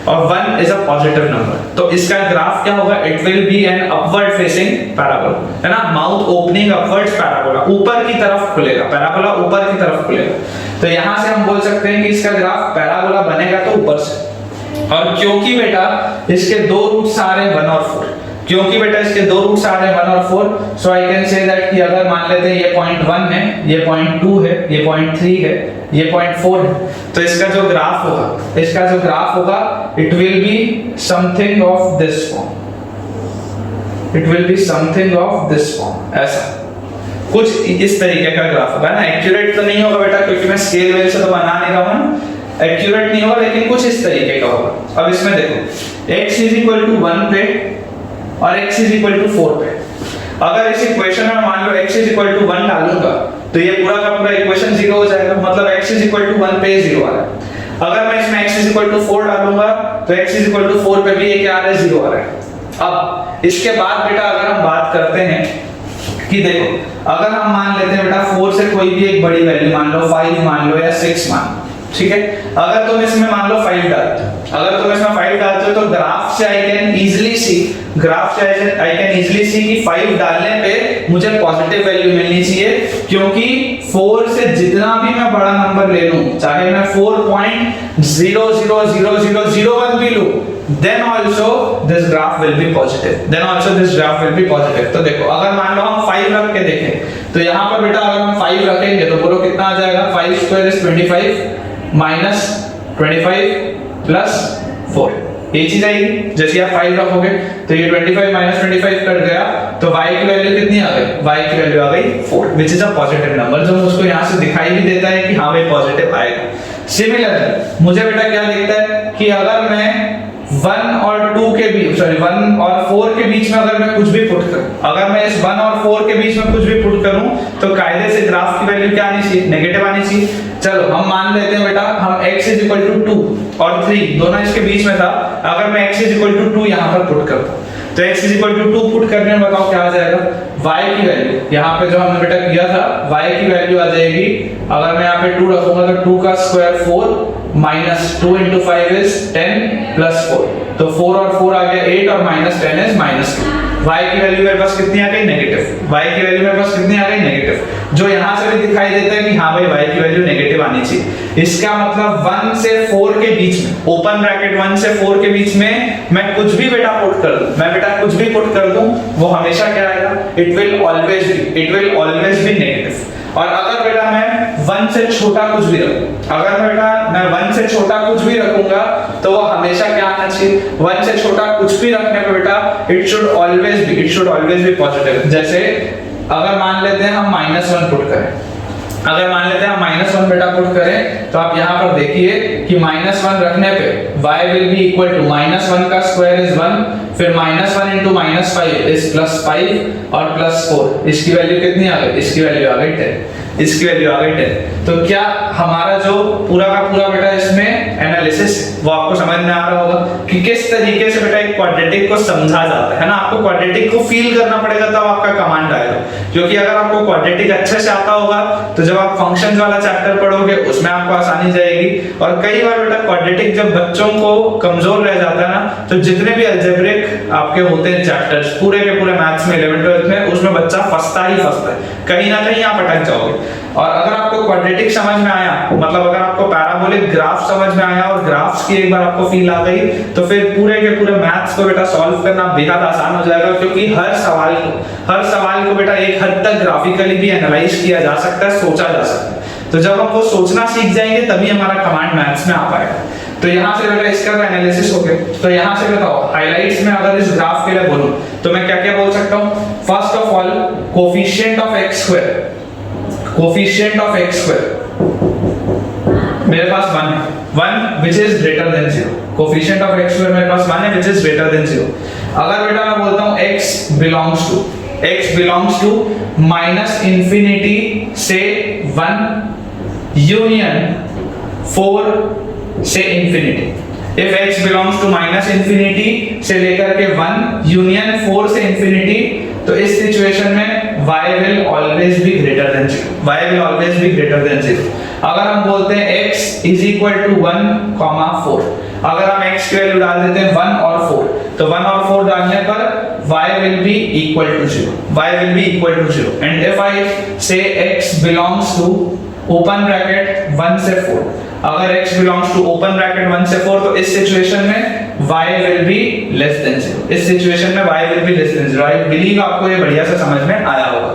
और 1 इज अ पॉजिटिव नंबर, तो इसका ग्राफ क्या होगा, it will be an upward facing parabola, है ना, माउथ ओपनिंग अपवर्ड्स पैराबोला, ऊपर की तरफ खुलेगा, पैराबोला ऊपर की तरफ खुलेगा। तो यहां से हम बोल सकते हैं कि इसका ग्राफ पैराबोला बनेगा तो ऊपर से। और क्योंकि बेटा इसके दो रूट्स आ रहे हैं 1 और 4, सो आई कैन से दैट कि अगर मान लेते हैं ये पॉइंट 1 है, ये पॉइंट 2 है, ये पॉइंट 3 है, ये पॉइंट 4 है, तो इसका जो ग्राफ होगा it will be something of this form, ऐसा। कुछ इस तरीके का ग्राफ होगा ना। एक्यूरेट तो नहीं होगा बेटा, क्योंकि मैं स्केल वेल से तो बना नहीं रहा हूं ना, एक्यूरेट नहीं होगा, लेकिन कुछ इस तरीके का होगा। अब इसमें देखो x इज इक्वल टू 1 पे और x इज इक्वल टू 4 पे। अगर इस इक्वेशन में मान लो x इज इक्वल टू 1 डालूंगा तो ये पूरा का पूरा इक्वेशन 0 हो जाएगा, मतलब x इज इक्वल टू 1 पे 0 आ रहा है। अगर मैं इसमें x इज इक्वल टू 4 डालूंगा तो x इज इक्वल टू 4 पे भी ये क्या आ रहा है, 0 आ रहा है। अब इसके बाद बेटा अगर हम बात करते हैं कि देखो अगर हम मान लेते हैं बेटा 4 से कोई भी एक बड़ी वैल्यू मान लो, 5 मान लो या 6 मान लो, ठीक है। अगर तुम इसमें मान लो 5 डालते हो, अगर तुम इसमें 5 डालते हो तो ग्राफ से आई कैन इजीली सी कि 5 डालने पे मुझे पॉजिटिव वैल्यू मिलनी चाहिए, क्योंकि 4 से जितना भी मैं बड़ा नंबर ले लूं, चाहे मैं 4.000001 भी लूं, then also this graph will be positive। तो देखो अगर मान लो हम 5 रख के देखें तो यहाँ पर बेटा अगर हम 5 रखेंगे तो बोलो कितना आ जाएगा, 5 स्क्वायर इज 25 माइनस 25 प्लस 4, ये चीज आएगी। जैसे आप 5 रखोगे तो ये 25 माइनस 25 कट गया, तो y की वैल्यू कितनी आ गई, y की वैल्यू आ गई 4, which is a positive number, जो मुझको यहाँ से दिखाई भी देता है कि हाँ भाई पॉजिटिव आएगा। सिमिलरली मुझे बेटा क्या दिखता है कि अगर मैं 1 और 2 के बीच, सॉरी 1 और 4 के बीच में अगर मैं कुछ भी पुट करूं, अगर मैं इस 1 और 4 के बीच में कुछ भी पुट करूं तो कायदे से ग्राफ की वैल्यू क्या आनी चाहिए, नेगेटिव आनी चाहिए। चलो हम मान लेते हैं बेटा हम x इज इक्वल टू 2 और 3 दोनों इसके बीच में था, अगर मैं x इज इक्वल टू 2 यहां पर पुट करता तो x is equal to 2 put करने में बताओ क्या आ जाएगा, y की वैल्यू यहाँ पे जो हमने बेटा किया था y की वैल्यू आ जाएगी, अगर मैं यहाँ पे 2 रखूंगा तो 2 का square 4 minus 2 into 5 is 10 plus 4, तो 4 और 4 आ गया 8 और माइनस 10 is माइनस 2। y की वैल्यू मेरे पास कितनी आ गई, नेगेटिव। y की वैल्यू मेरे पास कितनी आ गई, नेगेटिव, जो यहाँ से भी दिखाई देता है कि हाँ भाई y की वैल्यू नेगेटिव आनी चाहिए। इसका मतलब 1 से 4 के बीच में, ओपन ब्रैकेट 1 से 4 के बीच में मैं कुछ भी बेटा पुट कर दूं, मैं बेटा कुछ भी पुट कर दूं, वो हमेशा क्या आएगा, it will always be negative. और अगर बेटा मैं 1 से छोटा कुछ भी रखूं, अगर मैं 1 से छोटा कुछ भी रखूंगा तो वो हमेशा क्या आना चाहिए, 1 से छोटा कुछ भी रखने पे बेटा it should always be positive. जैसे अगर मान लेते हैं हम -1 पुट करें, अगर मान लेते हैं हम -1 बेटा पुट करें तो आप यहाँ पर देखिए कि -1 रखने पे y will be equal to -1 का स्क्वायर इज 1, फिर -1 into -5 इज +5 और +4, इसकी वैल्यू कितनी आ गई, इसकी वैल्यू आ गई 10, इसकी वैल्यू आ गई 10। तो क्या हमारा जो पूरा का पूरा बेटा इसमें एनालिसिस वो आपको समझ में आ रहा होगा कि किस तरीके से बेटा एक क्वाड्रेटिक को समझा जाता है ना। आपको क्वाड्रेटिक को फील करना पड़ेगा तब आपका कमांड आएगा, क्योंकि अगर आपको क्वाड्रेटिक अच्छे से आता होगा तो जब आप फंक्शंस वाला चैप्टर पढ़ोगे उसमें आपको आसानी जाएगी। और कई बार बेटा क्वाड्रेटिक जब बच्चों को कमजोर रह जाता है ना, तो जितने भी अलजेब्रिक आपके होते हैं चैप्टर्स पूरे के पूरे मैथ्स में 11th 12th में, उसमें बच्चा फंसता ही फंसता है, कहीं ना कहीं आप अटक जाओगे। और अगर आपको क्वाड्रेटिक समझ में आया, मतलब अगर आपको पैराबोलिक ग्राफ समझ में आया और ग्राफ्स की एक बार आपको फील आ गई, तो फिर पूरे के पूरे मैथ्स को बेटा सॉल्व करना बेहद आसान हो जाएगा, क्योंकि हर सवाल को बेटा एक हद तक ग्राफिकली भी एनालाइज किया जा सकता है, सोचा जा सकता है। तो जब हम वो सोचना सीख जाएंगे तभी हमारा कमांड मैथ्स में आ पाएगा। तो यहाँ से बेटा इसका एनालिसिस हो गया। तो यहाँ से बताओ हाइलाइट्स में अगर इस ग्राफ के लिए बोलूं तो मैं क्या क्या बोल सकता हूँ। First of all coefficient of x square, coefficient of x square मेरे पास 1 है, 1 which is greater than 0। Coefficient of x square मेरे पास 1 है which is greater than 0। अगर बेटा मैं बोलता हूँ x belongs to -infinity से 1 union 4 से infinity। If x belongs to -infinity से लेकर के 1 union 4 से infinity, तो इस सिचुएशन में y will always be greater than 0। अगर हम बोलते हैं x is equal to 1, 4, अगर हम x की वैल्यू डाल देते हैं 1 और 4, तो 1 और 4 डालने पर y will be equal to 0, and if I say x belongs to open bracket 1 से 4, अगर x belongs to open bracket 1 से 4, तो इस सिचुएशन में y will be less than 0। इस सिचुएशन में y will be less than 0। I believe आपको ये बढ़िया से समझ में आया होगा।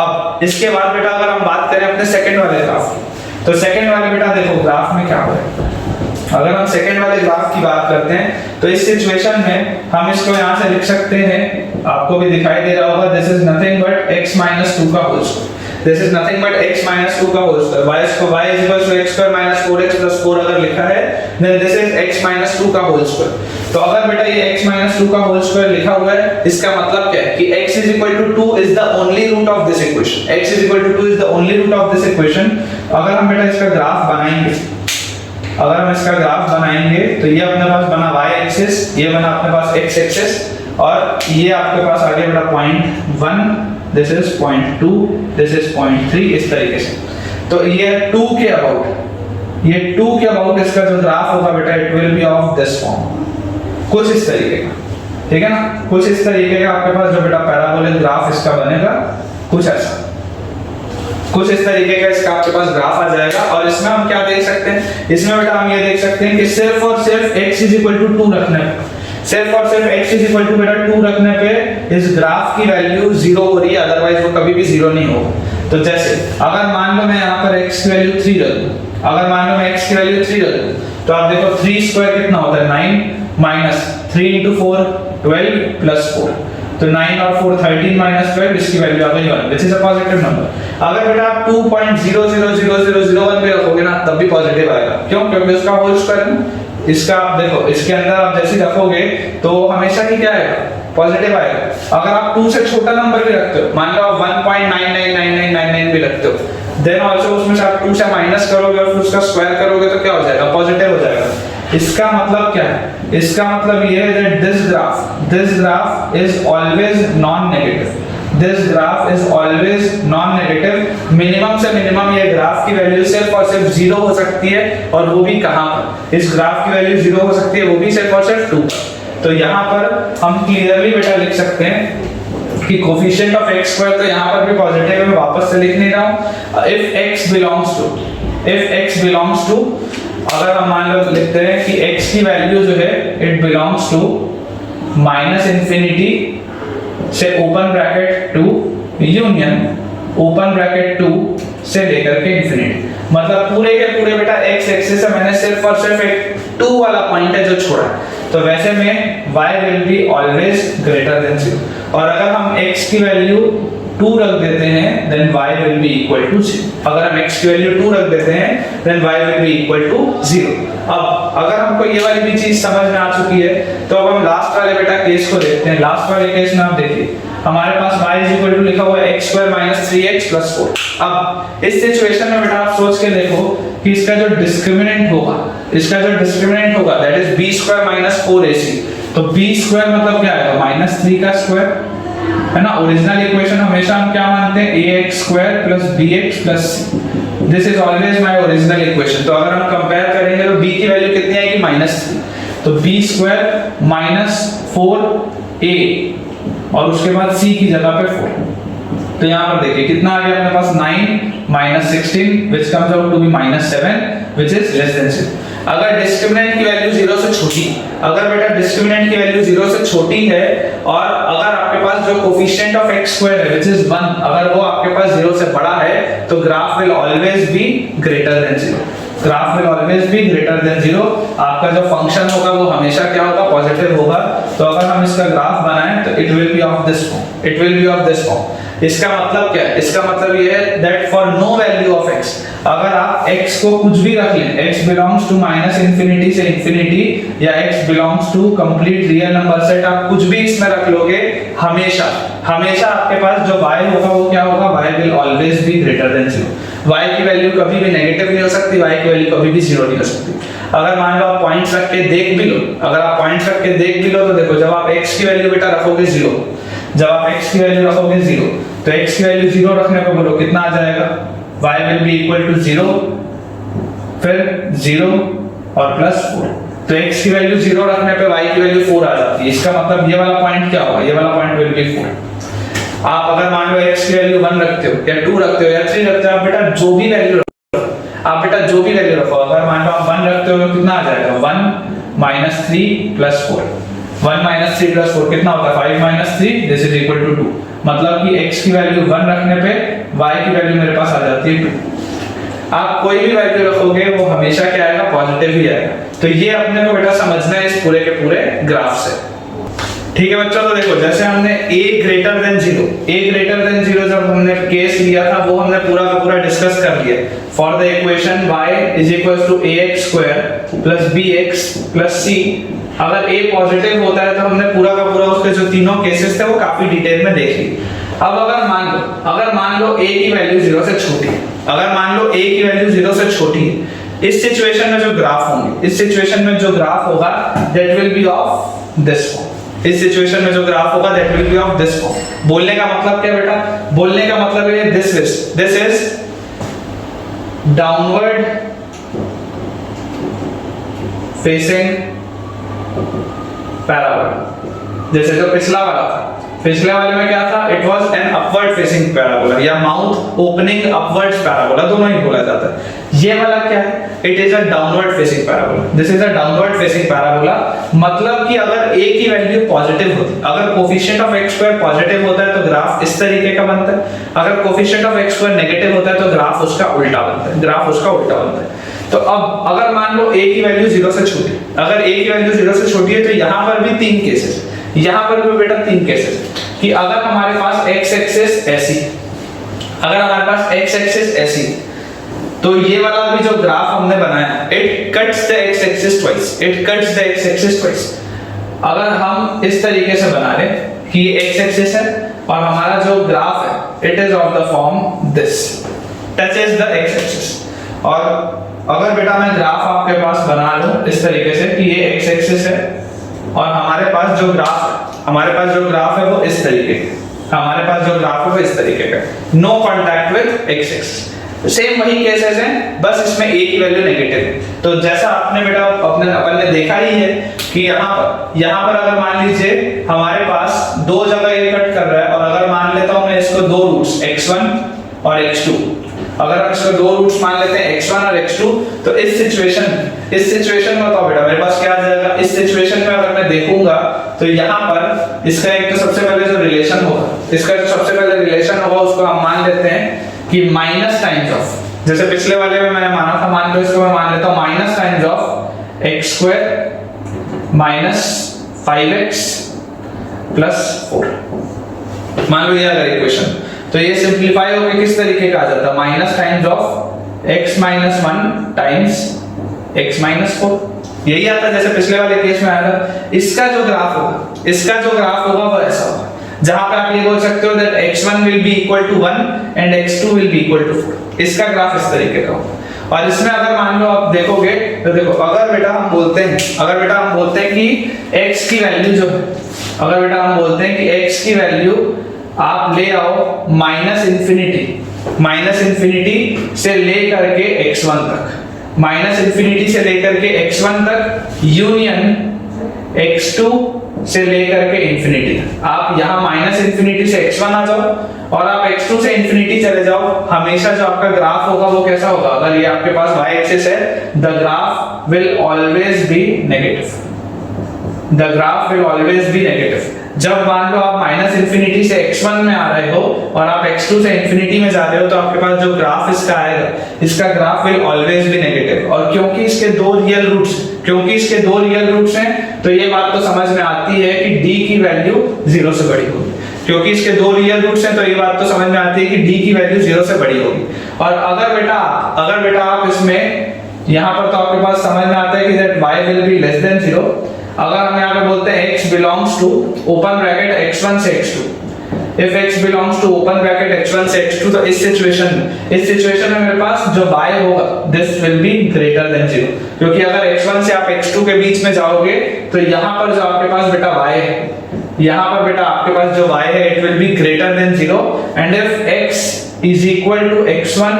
अब इसके बाद बेटा अगर हम बात करें अपने सेकंड वाले ग्राफ, तो सेकंड वाले बेटा देखो ग्राफ में क्या हो रहा है। अगर हम सेकंड वाले ग्राफ की बात करते हैं तो इस सिचुएशन में हम इसको यहाँ से लिख सकते हैं, आपको भी दिखाई दे रहा होगा, this is nothing but x minus 2 का whole square, this is nothing but x minus 2 का whole square, y is equal to x square minus 4x plus 4 अगर लिखा है then this is x minus 2 का होल स्क्वायर। तो अगर बेटा ये x minus 2 का होल स्क्वायर लिखा हुआ है, इसका मतलब क्या है कि x is equal to 2 is the only root of this equation, x is equal to 2 is the only root of this equation। अगर हम बेटा इसका ग्राफ बनाएंगे, अगर हम इसका ग्राफ बनाएंगे तो ये अपने पास बना y एक्सिस, ये बना अपने पास x एक्सिस, और ये आपके पास आगे बेटा 0.1, दिस इज 0.2, दिस इज 0.3, इस तरीके से। तो ये 2 के अबाउट, ये 2 के अबाउट इसका जो ग्राफ होगा बेटा it will be of this form, कुछ इस तरीके का, ठीक है ना, कुछ इस तरीके का आपके पास जो बेटा पैराबोलिक ग्राफ इसका बनेगा, कुछ ऐसा, कुछ इस तरीके का इसका आपके पास ग्राफ आ जाएगा। और इसमें हम क्या देख सकते हैं, इसमें बेटा हम ये देख सकते हैं कि सिर्फ और सिर्फ x इज इक्वल टू 2 रखने पे, सिर्फ और सिर्फ x इज इक्वल टू बेटा 2 रखने पे इस ग्राफ की वैल्यू 0 हो रही है, अदरवाइज वो कभी भी 0 नहीं होगा। तो जैसे अगर मान लो मैं यहाँ पर x की वैल्यू 3 रख दूं, अगर मान लो मैं x की वैल्यू 3 रख दूं, तो आप देखो 3 स्क्वायर कितना होता है 9 माइनस 3 into 4 12 प्लस 4, तो 9 और 4 13 माइनस 12, इसकी वैल्यू आ गई 1 which is a positive number. अगर बेटा आप 2.000001 पे रखोगे ना तब भी पॉजिटिव आएगा, क्यों? क्योंकि उसका होल स्क्वायर है। इसका आप देखो, इसके अंदर आप जैसे रखोगे तो हमेशा ही क्या आएगा, पॉजिटिव आएगा। अगर आप 2 से छोटा नंबर भी रखते हो, मान लो आप 1.999999 भी रखते हो, देन आल्सो उसमें से आप 2 से माइनस करोगे और फिर उसका स्क्वायर करोगे तो क्या हो जाएगा, पॉजिटिव हो जाएगा। इसका मतलब क्या है, इसका मतलब ये है that this graph is always non-negative, this graph is always non-negative। Minimum से मिनिमम ये ग्राफ की वैल्यू सिर्फ और सिर्फ 0 हो सकती है, और वो भी कहाँ पर, इस ग्राफ की वैल्यू 0 हो सकती है वो भी सिर्फ और सिर्फ 2 पर। तो यहाँ पर हम क्लियरली बेटा लिख सकते हैं कि कोफिशिएंट ऑफ x स्क्वायर, तो यहाँ पर भी पॉजिटिव है, मैं वापस से लिख नहीं रहा हूँ। if x belongs to अगर हम मान लो लिखते हैं कि x की वैल्यू जो है it belongs to minus infinity से open bracket two union open bracket 2 से लेकर के इंफिनिटी, मतलब पूरे के पूरे बेटा x एक्सिस से मैंने सिर्फ और सिर्फ एक 2 वाला पॉइंट है जो छोड़ा है, तो वैसे में y will be always greater than 0। और अगर हम x की वैल्यू 2 रख देते हैं then y will be equal to 0। अगर हम x की वैल्यू 2 रख देते हैं then y will be equal to 0। अब अगर हमको ये वाली भी चीज समझ में आ चुकी है तो अब हम लास्ट वाले बेटा केस को देखते हैं। लास्ट वाले केस में आप देखिए हमारे पास y इज इक्वल टू लिखा हुआ है x square minus 3x plus 4। अब इस सिचुएशन में बेटा आप सोच के देखो कि इसका जो डिस्क्रिमिनेंट होगा, that is b square minus 4ac। तो b स्क्वायर मतलब क्या आएगा, माइनस 3 का स्क्वायर है ना। ओरिजिनल इक्वेशन हमेशा हम क्या मानते हैं, ax square plus bx plus c। This is always my original equation. तो अगर हम कंपेयर करेंगे तो b की वैल्यू कितनी आएगी, -3। तो b स्क्वायर माइनस 4a और उसके बाद c की जगह पे 4। तो यहाँ पर देखिए कितना आ गया अपने पास, 9 minus 16 which comes out to be -7 which is less than 0। अगर डिस्क्रिमिनेंट की वैल्यू 0 से छोटी, अगर बेटा डिस्क्रिमिनेंट की वैल्यू 0 से छोटी है और अगर आपके पास जो कोफिशिएंट ऑफ x स्क्वायर है which is 1, अगर वो आपके पास 0 से बड़ा है तो graph will always B greater than 0। Graph will always B greater than 0। आपका जो फंक्शन होगा वो हमेशा क्या होगा, पॉजिटिव होगा। तो अगर हम इसका ग्राफ बनाएं तो it will be of this form, इसका मतलब क्या है, इसका मतलब ये है that for no value of x, अगर आप x को कुछ भी रख लें, x belongs to minus infinity से इंफिनिटी या x belongs to complete real number set, आप कुछ भी इसमें रख लोगे, हमेशा आपके पास जो y होगा वो क्या होगा, y will always B greater than 0। y की वैल्यू कभी भी नेगेटिव नहीं हो सकती, y की वैल्यू कभी भी 0 नहीं हो सकती। अगर मान लो आप पॉइंट्स रख के देख भी लो, तो देखो जब आप x की वैल्यू बेटा रखोगे 0, जब आप x की वैल्यू रखोगे 0 तो x की वैल्यू 0 रखने पे बोलो कितना आ जाएगा, y will be equal to 0 फिर 0 और प्लस 4। तो x की वैल्यू 0 रखने पे y की वैल्यू 4 आ जाती है। इसका मतलब ये वाला पॉइंट क्या होगा, ये वाला पॉइंट विल बी 4। आप अगर मान लो x की वैल्यू 1 रखते हो या 2 रखते हो या 3 रखते हो, आप बेटा जो भी वैल्यू रखो, अगर मान लो आप 1 रखते हो तो कितना आ जाएगा, 1 माइनस 3 प्लस 4। 1 माइनस 3 प्लस 4 कितना होता है, 5 minus 3, this is equal to 2। मतलब कि x की वैल्यू 1 रखने पे y की वैल्यू मेरे पास आ जाती है 2। आप कोई भी वैल्यू रखोगे वो हमेशा क्या आएगा, पॉजिटिव ही आएगा। तो ये अपने को बेटा समझना है इस पूरे के पूरे ग्राफ से। ठीक है बच्चों, तो देखो जैसे हमने a ग्रेटर देन 0 जब हमने केस लिया था वो हमने पूरा का पूरा डिस्कस कर लिया। For the equation y is equal to ax square plus bx plus c, अगर a पॉजिटिव होता है तो हमने पूरा का पूरा उसके जो तीनों केसेस थे वो काफी डिटेल में देख लिए। अब अगर मान लो a की वैल्यू 0 से छोटी है, अगर मान लो a की वैल्यू 0 से छोटी है, इस सिचुएशन में जो ग्राफ होंगे, इस सिचुएशन में जो ग्राफ होगा that will be of this form. इस सिचुएशन में जो ग्राफ होगा that will be of this form. बोलने का मतलब क्या बेटा, बोलने का मतलब है this is downward facing parabola. जैसे जो पिछला वाला था, पिछले वाले में क्या था, it was an upward facing parabola या माउथ ओपनिंग अपवर्ड्स पैराबोला, दोनों ही बोला जाता है। ये वाला क्या है, it is a downward facing parabola. This is a downward facing parabola, मतलब कि अगर a की वैल्यू पॉजिटिव होती है, अगर coefficient of x square positive होता है तो ग्राफ इस तरीके का बनता है, अगर coefficient of x square negative होता है तो ग्राफ उसका उल्टा बनता है, ग्राफ उसका उल्टा बनता है। तो अब अगर मान लो a की वैल्यू 0 से छोटी, अगर a की वैल्यू 0 से छोटी है तो यहां पर भी तीन केसेस, यहां पर भी बेटा तीन केसेस कि अगर हमारे पास x एक्सिस ऐसी, अगर हमारे पास x एक्सिस ऐसी, तो ये वाला भी जो ग्राफ हमने बनाया, it cuts the x axis twice, it cuts the x axis twice. अगर हम इस तरीके से बना रहे कि ये x एक्सिस है और हमारा जो ग्राफ है it is of the form this, touches the x axis. और अगर बेटा मैं ग्राफ आपके पास बना लूं इस तरीके से कि ये x एक्सिस है और हमारे पास जो ग्राफ है, हमारे पास जो ग्राफ है वो इस तरीके का, हमारे पास जो ग्राफ है वो इस तरीके का, no contact with x axis. Same वही केसेस हैं, बस इसमें a की वैल्यू नेगेटिव है। तो जैसा आपने बेटा अपन ने देखा ही है कि यहाँ पर अगर मान लीजिए हमारे पास दो जगह ये कट कर रहा है और अगर मान लेता हूँ मैं इसको दो रूट्स x1 और x2, अगर हम इसको दो रूट्स मान लेते हैं x1 और x2, तो इस सिचुएशन में बताओ बेटा मेरे पास क्या आ जाएगा। इस सिचुएशन में अगर मैं देखूंगा तो यहाँ पर इसका एक तो सबसे पहले जो रिलेशन होगा, इसका जो सबसे पहले रिलेशन होगा उसको हम मान लेते हैं कि माइनस टाइम्स ऑफ, जैसे पिछले वाले में मैंने माना था, मान लो इसको मैं मान लेता हूं minus times of x square minus 5x plus 4। मान लो ये अगर इक्वेशन, तो ये सिंपलीफाई होकर किस तरीके का आ जाता है, minus times of x minus 1 times x minus 4, यही आता है जैसे पिछले वाले केस में आया था। इसका जो ग्राफ होगा वो ऐसा होगा, जहां पे आप ये बोल सकते हो that x1 will be equal to 1 and x2 will be equal to 4। इसका ग्राफ इस तरीके का होगा। और इसमें अगर मान लो आप देखोगे तो देखो, अगर बेटा हम बोलते हैं कि x की वैल्यू जो है, अगर बेटा हम बोलते हैं कि x की वैल्यू आप ले आओ माइनस इंफिनिटी से लेकर के x1 तक, माइनस इंफिनिटी से लेकर के x1 तक यूनियन x2 से लेकर के इंफिनिटी तक। आप यहाँ माइनस इंफिनिटी से x1 आ जाओ और आप x2 से इंफिनिटी चले जाओ, हमेशा जो आपका ग्राफ होगा वो कैसा होगा, अगर ये आपके पास y एक्सिस है, the graph will always be negative, the graph will always be negative. जब मान लो आप माइनस इंफिनिटी से x1 में आ रहे हो और आप x2 से इंफिनिटी में जा रहे हो, तो आपके पास जो ग्राफ इसका आएगा, इसका graph will always be negative. और क्योंकि इसके दो रियल रूट्स हैं, तो ये बात तो समझ में आती है कि d की वैल्यू 0 से बड़ी होगी। क्योंकि इसके दो रियल रूट्स हैं तो ये बात तो समझ में आती है कि d की वैल्यू 0 से बड़ी होगी। और अगर बेटा आप इसमें यहाँ पर तो आपके पास समझ में आता है कि that y will B less than 0। अगर हम यहाँ पे बोलते हैं x belongs to open bracket x1 से x2, if x belongs to open bracket x1 से x2, तो इस सिचुएशन में मेरे पास जो y होगा this will be greater than 0, क्योंकि अगर x1 से आप x2 के बीच में जाओगे तो यहाँ पर जो आपके पास बेटा y है, यहाँ पर बेटा आपके पास जो y है it will be greater than 0, and if x is equal to x1,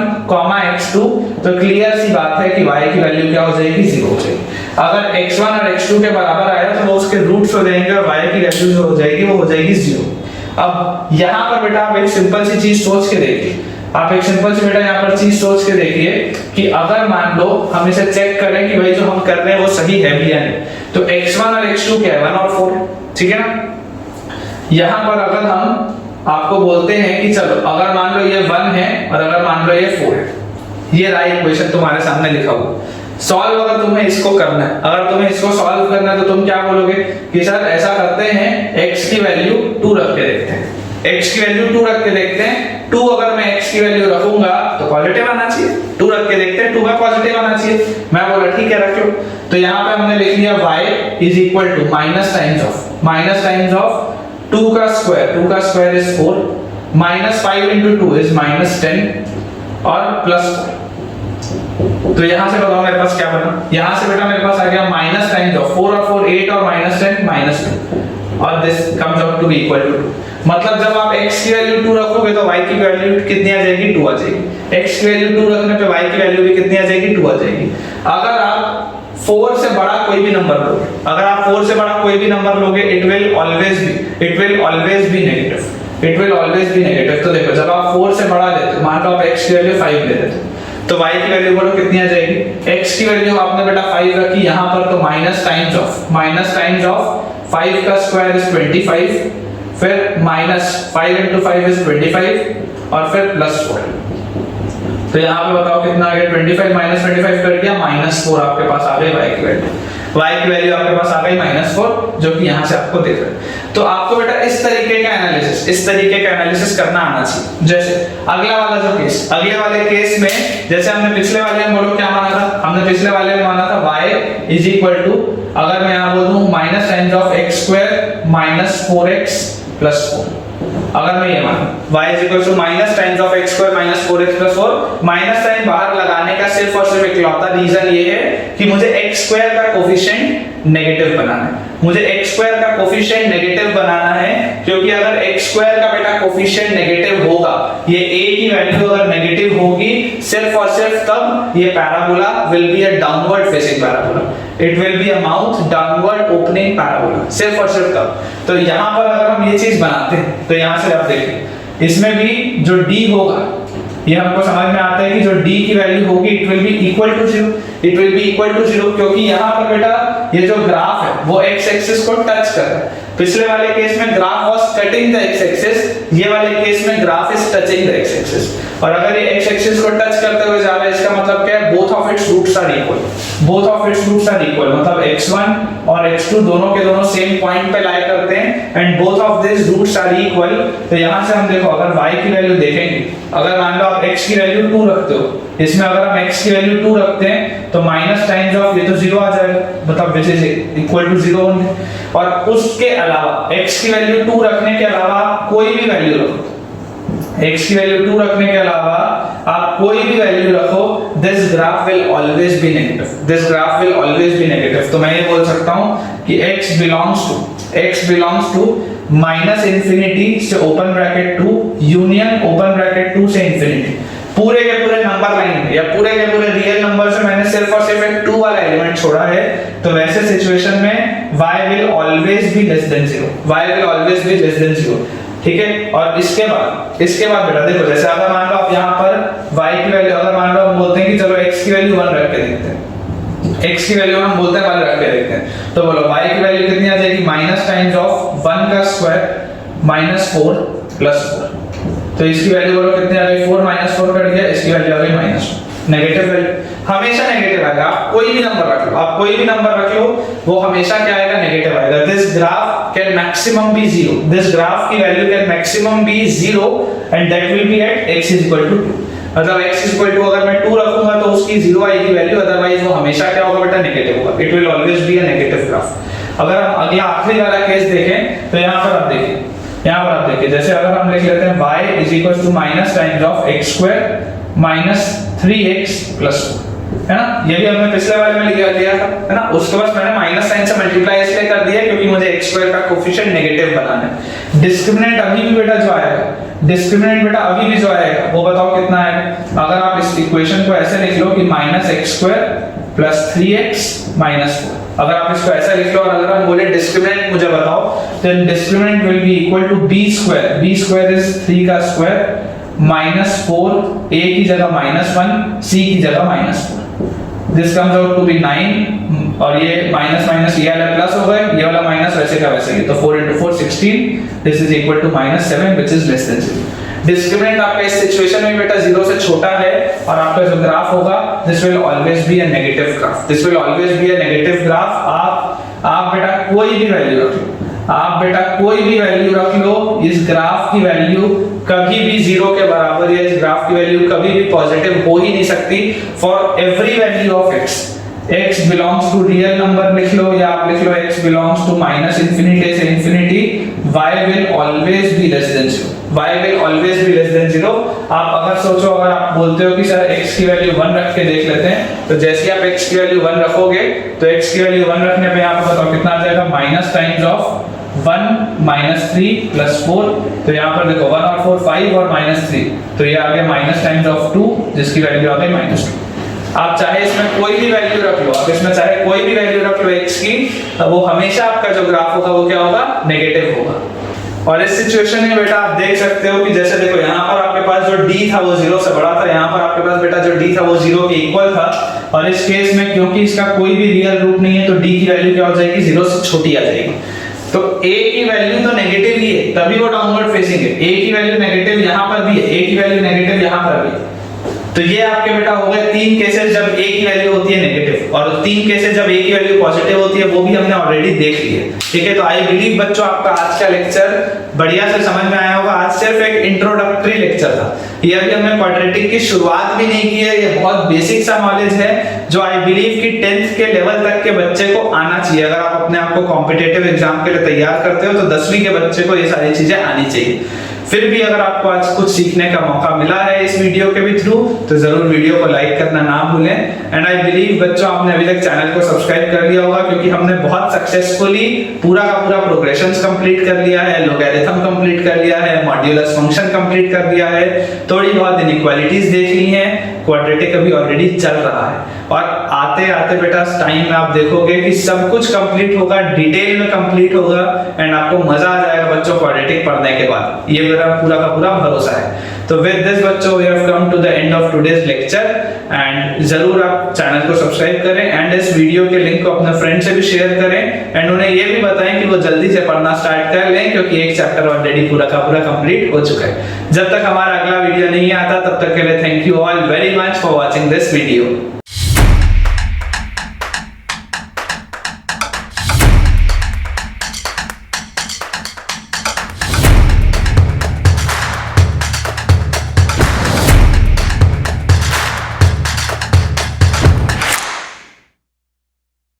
x2, तो क्लियर सी बात है कि y की वैल्यू क्या हो जाएगी, 0 हो जाएगी। अगर x1 और x2 के बराबर आया तो वो उसके रूट्स हो जाएंगे और y की वैल्यू जो हो जाएगी वो हो जाएगी 0। अब यहाँ पर बेटा आप एक सिंपल सी चीज सोच के देखिए, यहाँ पर चीज सोच के देखिए कि अगर मान लो हम इसे चेक करें कि भाई जो हम कर रहे हैं वो सही है भी या नहीं, तो x1 और x2 क्या है, 1 और 4, ठीक है ना। यहाँ पर अगर हम आपको बोलते हैं कि चलो अगर मान लो ये 1 है और अगर मान लो ये 4 है, ये राइट इक्वेशन तुम्हारे सामने लिखा हुआ। सॉल्व अगर तुम्हें इसको करना है, अगर तुम्हें इसको सॉल्व करना है तो तुम क्या बोलोगे कि सर ऐसा करते हैं x की वैल्यू 2 रख के देखते हैं, x की वैल्यू 2 रख के देखते हैं। 2 अगर मैं x की वैल्यू रखूंगा तो पॉजिटिव आना चाहिए, 2 रख के देखते हैं 2 का पॉजिटिव आना चाहिए। मैं बोला ठीक है रख लो। तो यहाँ पे हमने लिख लिया y is equal to minus times of 2 का स्क्वायर इज 4, माइनस 5 into 2 इज माइनस 10 और प्लस 4। तो यहां से बताओ मेरे पास क्या बना, यहां से बेटा मेरे पास आ गया माइनस टाइम्स ऑफ 4 और 4 8 और माइनस 10 माइनस 2 और this comes out to be equal to 2। मतलब जब आप x की वैल्यू 2 रखोगे तो y की वैल्यू कितनी आ जाएगी 2 आ जाएगी, x की वैल्यू 2 रखने पे y की वैल्यू भी कितनी आ जाएगी 2 आ जाएगी। अगर आप 4 से बड़ा कोई भी नंबर लोगे, अगर आप 4 से बड़ा कोई भी नंबर लोगे it will always be negative. तो देखो जब आप 4 से बड़ा लेते हो, मान लो आप x की वैल्यू 5 ले लेते हो तो y की वैल्यू बोलो कितनी आ जाएगी, x की वैल्यू आपने बेटा 5 रखी यहां पर तो माइनस टाइम्स ऑफ 5 का स्क्वायर इज 25, फिर माइनस 5 into 5 इज 25 और फिर प्लस 4। तो यहाँ पे बताओ कितना आ गया, 25 माइनस 25 कर दिया माइनस 4 आपके पास आ गई y की वैल्यू आपके पास आ गई माइनस 4 जो कि यहाँ से आपको दे रहा है। तो आपको बेटा इस तरीके का एनालिसिस करना आना चाहिए। जैसे अगले वाले केस में जैसे हमने पिछले वाले में बोलो क्या माना था, हमने पिछले वाले में माना था y इज इक्वल टू, अगर मैं यहाँ बोल दूं minus times of x square minus 4x plus 4, अगर मैं ये मानूं y is equal to minus times of x square minus 4x plus 4, minus sign बाहर लगाने का सिर्फ और सिर्फ इकलौता रीजन ये है कि मुझे x स्क्वायर का कोफिशिएंट नेगेटिव बनाना है, क्योंकि अगर x स्क्वायर का बेटा कोफिशिएंट नेगेटिव होगा, ये a की वैल्यू अगर नेगेटिव होगी सिर्फ और सिर्फ तब ये parabola will be a downward facing parabola, it will be a mouth downward opening parabola, सिर्फ और सिर्फ तब। तो यहाँ पर अगर हम ये चीज बनाते हैं तो यहाँ से आप देखिए इसमें भी जो d होगा ये हमको समझ में आता है कि जो d की वैल्यू होगी it will be equal to 0, क्योंकि यहाँ पर बेटा ये जो ग्राफ है वो x एक्सिस को टच कर रहा है। पिछले वाले केस में graph was cutting the x axis, ये वाले केस में graph is touching the x axis. और अगर ये x एक्सिस को टच करते हुए जा रहा है इसका मतलब क्या है, both of its roots are equal, मतलब x1 और x2 दोनों के दोनों सेम पॉइंट पे लाई करते हैं and both of this roots are equal. तो यहां से हम देखो अगर y की वैल्यू देखेंगे, अगर मान लो आप x की वैल्यू 2 रखते हो, इसमें अगर हम x की वैल्यू 2 रखते हैं तो माइनस टाइम्स ऑफ ये तो 0 आ जाएगा, मतलब विच इज इक्वल टू 0 होंगे। और उसके अलावा x की वैल्यू 2 रखने के अलावा कोई भी वैल्यू रखो, x की वैल्यू 2 रखने के अलावा आप कोई भी वैल्यू रखो, this graph will always be negative. तो मैं ये बोल सकता हूं कि x belongs to minus infinity से open bracket 2 union open bracket 2 से इंफिनिटी, पूरे के पूरे नंबर लाइन में या पूरे के पूरे रियल नंबर से मैंने सिर्फ और सिर्फ एक 2 वाला एलिमेंट छोड़ा है। तो वैसे सिचुएशन में y will always be less than 0, ठीक है। और इसके बाद बेटा देखो, जैसे अगर मान लो आप यहाँ पर y की वैल्यू, अगर मान लो हम बोलते हैं कि चलो x की वैल्यू 1 रख के देखते हैं, x की वैल्यू हम बोलते हैं 1 रख के देखते हैं, तो बोलो y की वैल्यू कितनी आ जाएगी, माइनस टाइम्स ऑफ 1 का स्क्वायर माइनस 4 प्लस 4। तो इसकी वैल्यू बोलो कितनी आ गई, 4 माइनस 4 कट गया, इसकी वैल्यू आ गई माइनस 2। नेगेटिव वैल्यू हमेशा नेगेटिव आएगा, आप कोई भी नंबर रख लो, वो हमेशा क्या आएगा, नेगेटिव आएगा। This graph can maximum be 0, this graph की value can maximum be 0 and that will be at x is equal to 2। मतलब x इज इक्वल टू अगर मैं 2 रखूंगा तो उसकी 0 आएगी वैल्यू, अदरवाइज वो हमेशा क्या होगा बेटा, नेगेटिव होगा, it will always be a negative graph. अगर हम अगला आखिरी वाला केस देखें तो यहाँ पर आप देखिए, जैसे अगर हम लिख लेते हैं y is equal to minus times of x square minus 3x plus 4, है ना, ये भी हमने पिछले वाले में लिया था, है ना। उसके बाद मैंने माइनस साइन से मल्टीप्लाई इसलिए कर दिया क्योंकि मुझे x स्क्वायर का कोफिशिएंट नेगेटिव बनाना है। डिस्क्रिमिनेंट अभी भी बेटा जो आएगा वो बताओ कितना आएगा। अगर आप इस इक्वेशन को ऐसे लिख लो कि minus x square plus 3x minus 4, अगर आप इसको ऐसा लिख लो और अगर हम बोले डिस्क्रिमिनेंट मुझे बताओ, then discriminant will be equal to b square is 3 का स्क्वायर माइनस 4, a की जगह माइनस 1, c की जगह minus 4। This comes out to be 9 और ये माइनस माइनस ये वाला प्लस हो गए, ये वाला माइनस वैसे का वैसे ही, तो 4 into 4 16, this is equal to -7 which is less than 0। Discriminant आपका इस सिचुएशन में बेटा 0 से छोटा है और आपका जो ग्राफ होगा this will always be a negative graph, this will always be a negative graph. आप बेटा कोई भी वैल्यू रख लो, आप बेटा कोई भी वैल्यू रख लो, इस ग्राफ की वैल्यू कभी भी 0 के बराबर या इस ग्राफ की वैल्यू कभी भी पॉजिटिव हो ही नहीं सकती for every value of x belongs to real number लिख लो या आप लिख लो x बिलोंग्स टू -इंफिनिटी से infinity, y will always be less than 0, y will always be less than 0। आप अगर सोचो, अगर आप बोलते हो कि सर x की वैल्यू 1 रख के देख लेते हैं, तो जैसे ही आप x की वैल्यू 1 रखोगे तो x की वैल्यू 1 रखने पे आप बताओ कितना आ जाएगा, माइनस टाइम्स ऑफ 1 -3 + 4, तो यहाँ पर देखो 1 और 4 5 और -3, तो ये आ गया माइनस टाइम्स ऑफ 2 जिसकी वैल्यू आ गई -2। आप चाहे इसमें कोई भी वैल्यू रख लो, आप इसमें चाहे कोई भी वैल्यू रख लो x की, वो हमेशा आपका जो ग्राफ होगा वो क्या होगा, नेगेटिव होगा। और इस सिचुएशन में बेटा आप देख सकते हो कि जैसे देखो यहाँ पर आपके पास जो d था वो 0 से बड़ा था, यहाँ पर आपके पास बेटा जो d था वो 0 के इक्वल था, और इस केस में क्योंकि इसका कोई भी रियल रूट नहीं है तो d की वैल्यू क्या हो जाएगी, 0 से छोटी आ जाएगी। तो a की वैल्यू तो नेगेटिव ही है, तभी वो डाउनवर्ड फेसिंग है, a की वैल्यू नेगेटिव यहाँ पर भी है, a की वैल्यू नेगेटिव यहाँ पर भी है। तो ये आपके बेटा हो गए 3 केसेस जब a की वैल्यू होती है नेगेटिव, और 3 केसेस जब a की वैल्यू पॉजिटिव होती है, वो भी हमने ऑलरेडी देख लिए। ठीक है, तो आई बिलीव बच्चों आपका आज का लेक्चर बढ़िया से समझ में आया होगा। आज सिर्फ एक इंट्रोडक्टरी लेक्चर था, ये अभी हमने क्वाड्रेटिक की शुरुआत भी नहीं की है, ये बहुत बेसिक सा नॉलेज है जो आई बिलीव कि 10th के लेवल तक के बच्चे को आना चाहिए। अगर आप अपने आप को कॉम्पिटिटिव एग्जाम के लिए तैयार करते हो तो 10वीं के बच्चे को ये सारी चीजें आनी चाहिए। फिर भी अगर आपको आज कुछ सीखने का मौका मिला है इस वीडियो के भी थ्रू, तो जरूर वीडियो को लाइक करना ना भूलें। एंड आई बिलीव बच्चों आपने अभी तक चैनल को सब्सक्राइब कर लिया होगा, क्योंकि हमने बहुत सक्सेसफुली पूरा का पूरा प्रोग्रेशंस कंप्लीट कर लिया है, लॉगरिथम कंप्लीट कर लिया है, मॉड्यूलस फंक्शन कंप्लीट कर लिया है, थोड़ी बहुत इनइक्वालिटीज देख ली हैं, क्वाड्रेटिक अभी ऑलरेडी चल रहा है, और आते आते बेटा टाइम में आप देखोगे कि सब कुछ कंप्लीट होगा, डिटेल में कंप्लीट होगा, एंड आपको मजा आ जाएगा बच्चों क्वाड्रेटिक पढ़ने के बाद, ये मेरा पूरा का पूरा भरोसा है। तो विद दिस बच्चों we have come to the end of today's lecture, and जरूर आप चैनल को सब्सक्राइब करें एंड इस वीडियो के लिंक को अपने फ्रेंड से भी शेयर करें, एंड उन्हें ये भी बताएं कि वो जल्दी से पढ़ना स्टार्ट कर लें, क्योंकि एक चैप्टर ऑलरेडी पूरा का पूरा कंप्लीट हो चुका है। जब तक हमारा अगला वीडियो नहीं आता तब तक के लिए thank you all very much for watching this video.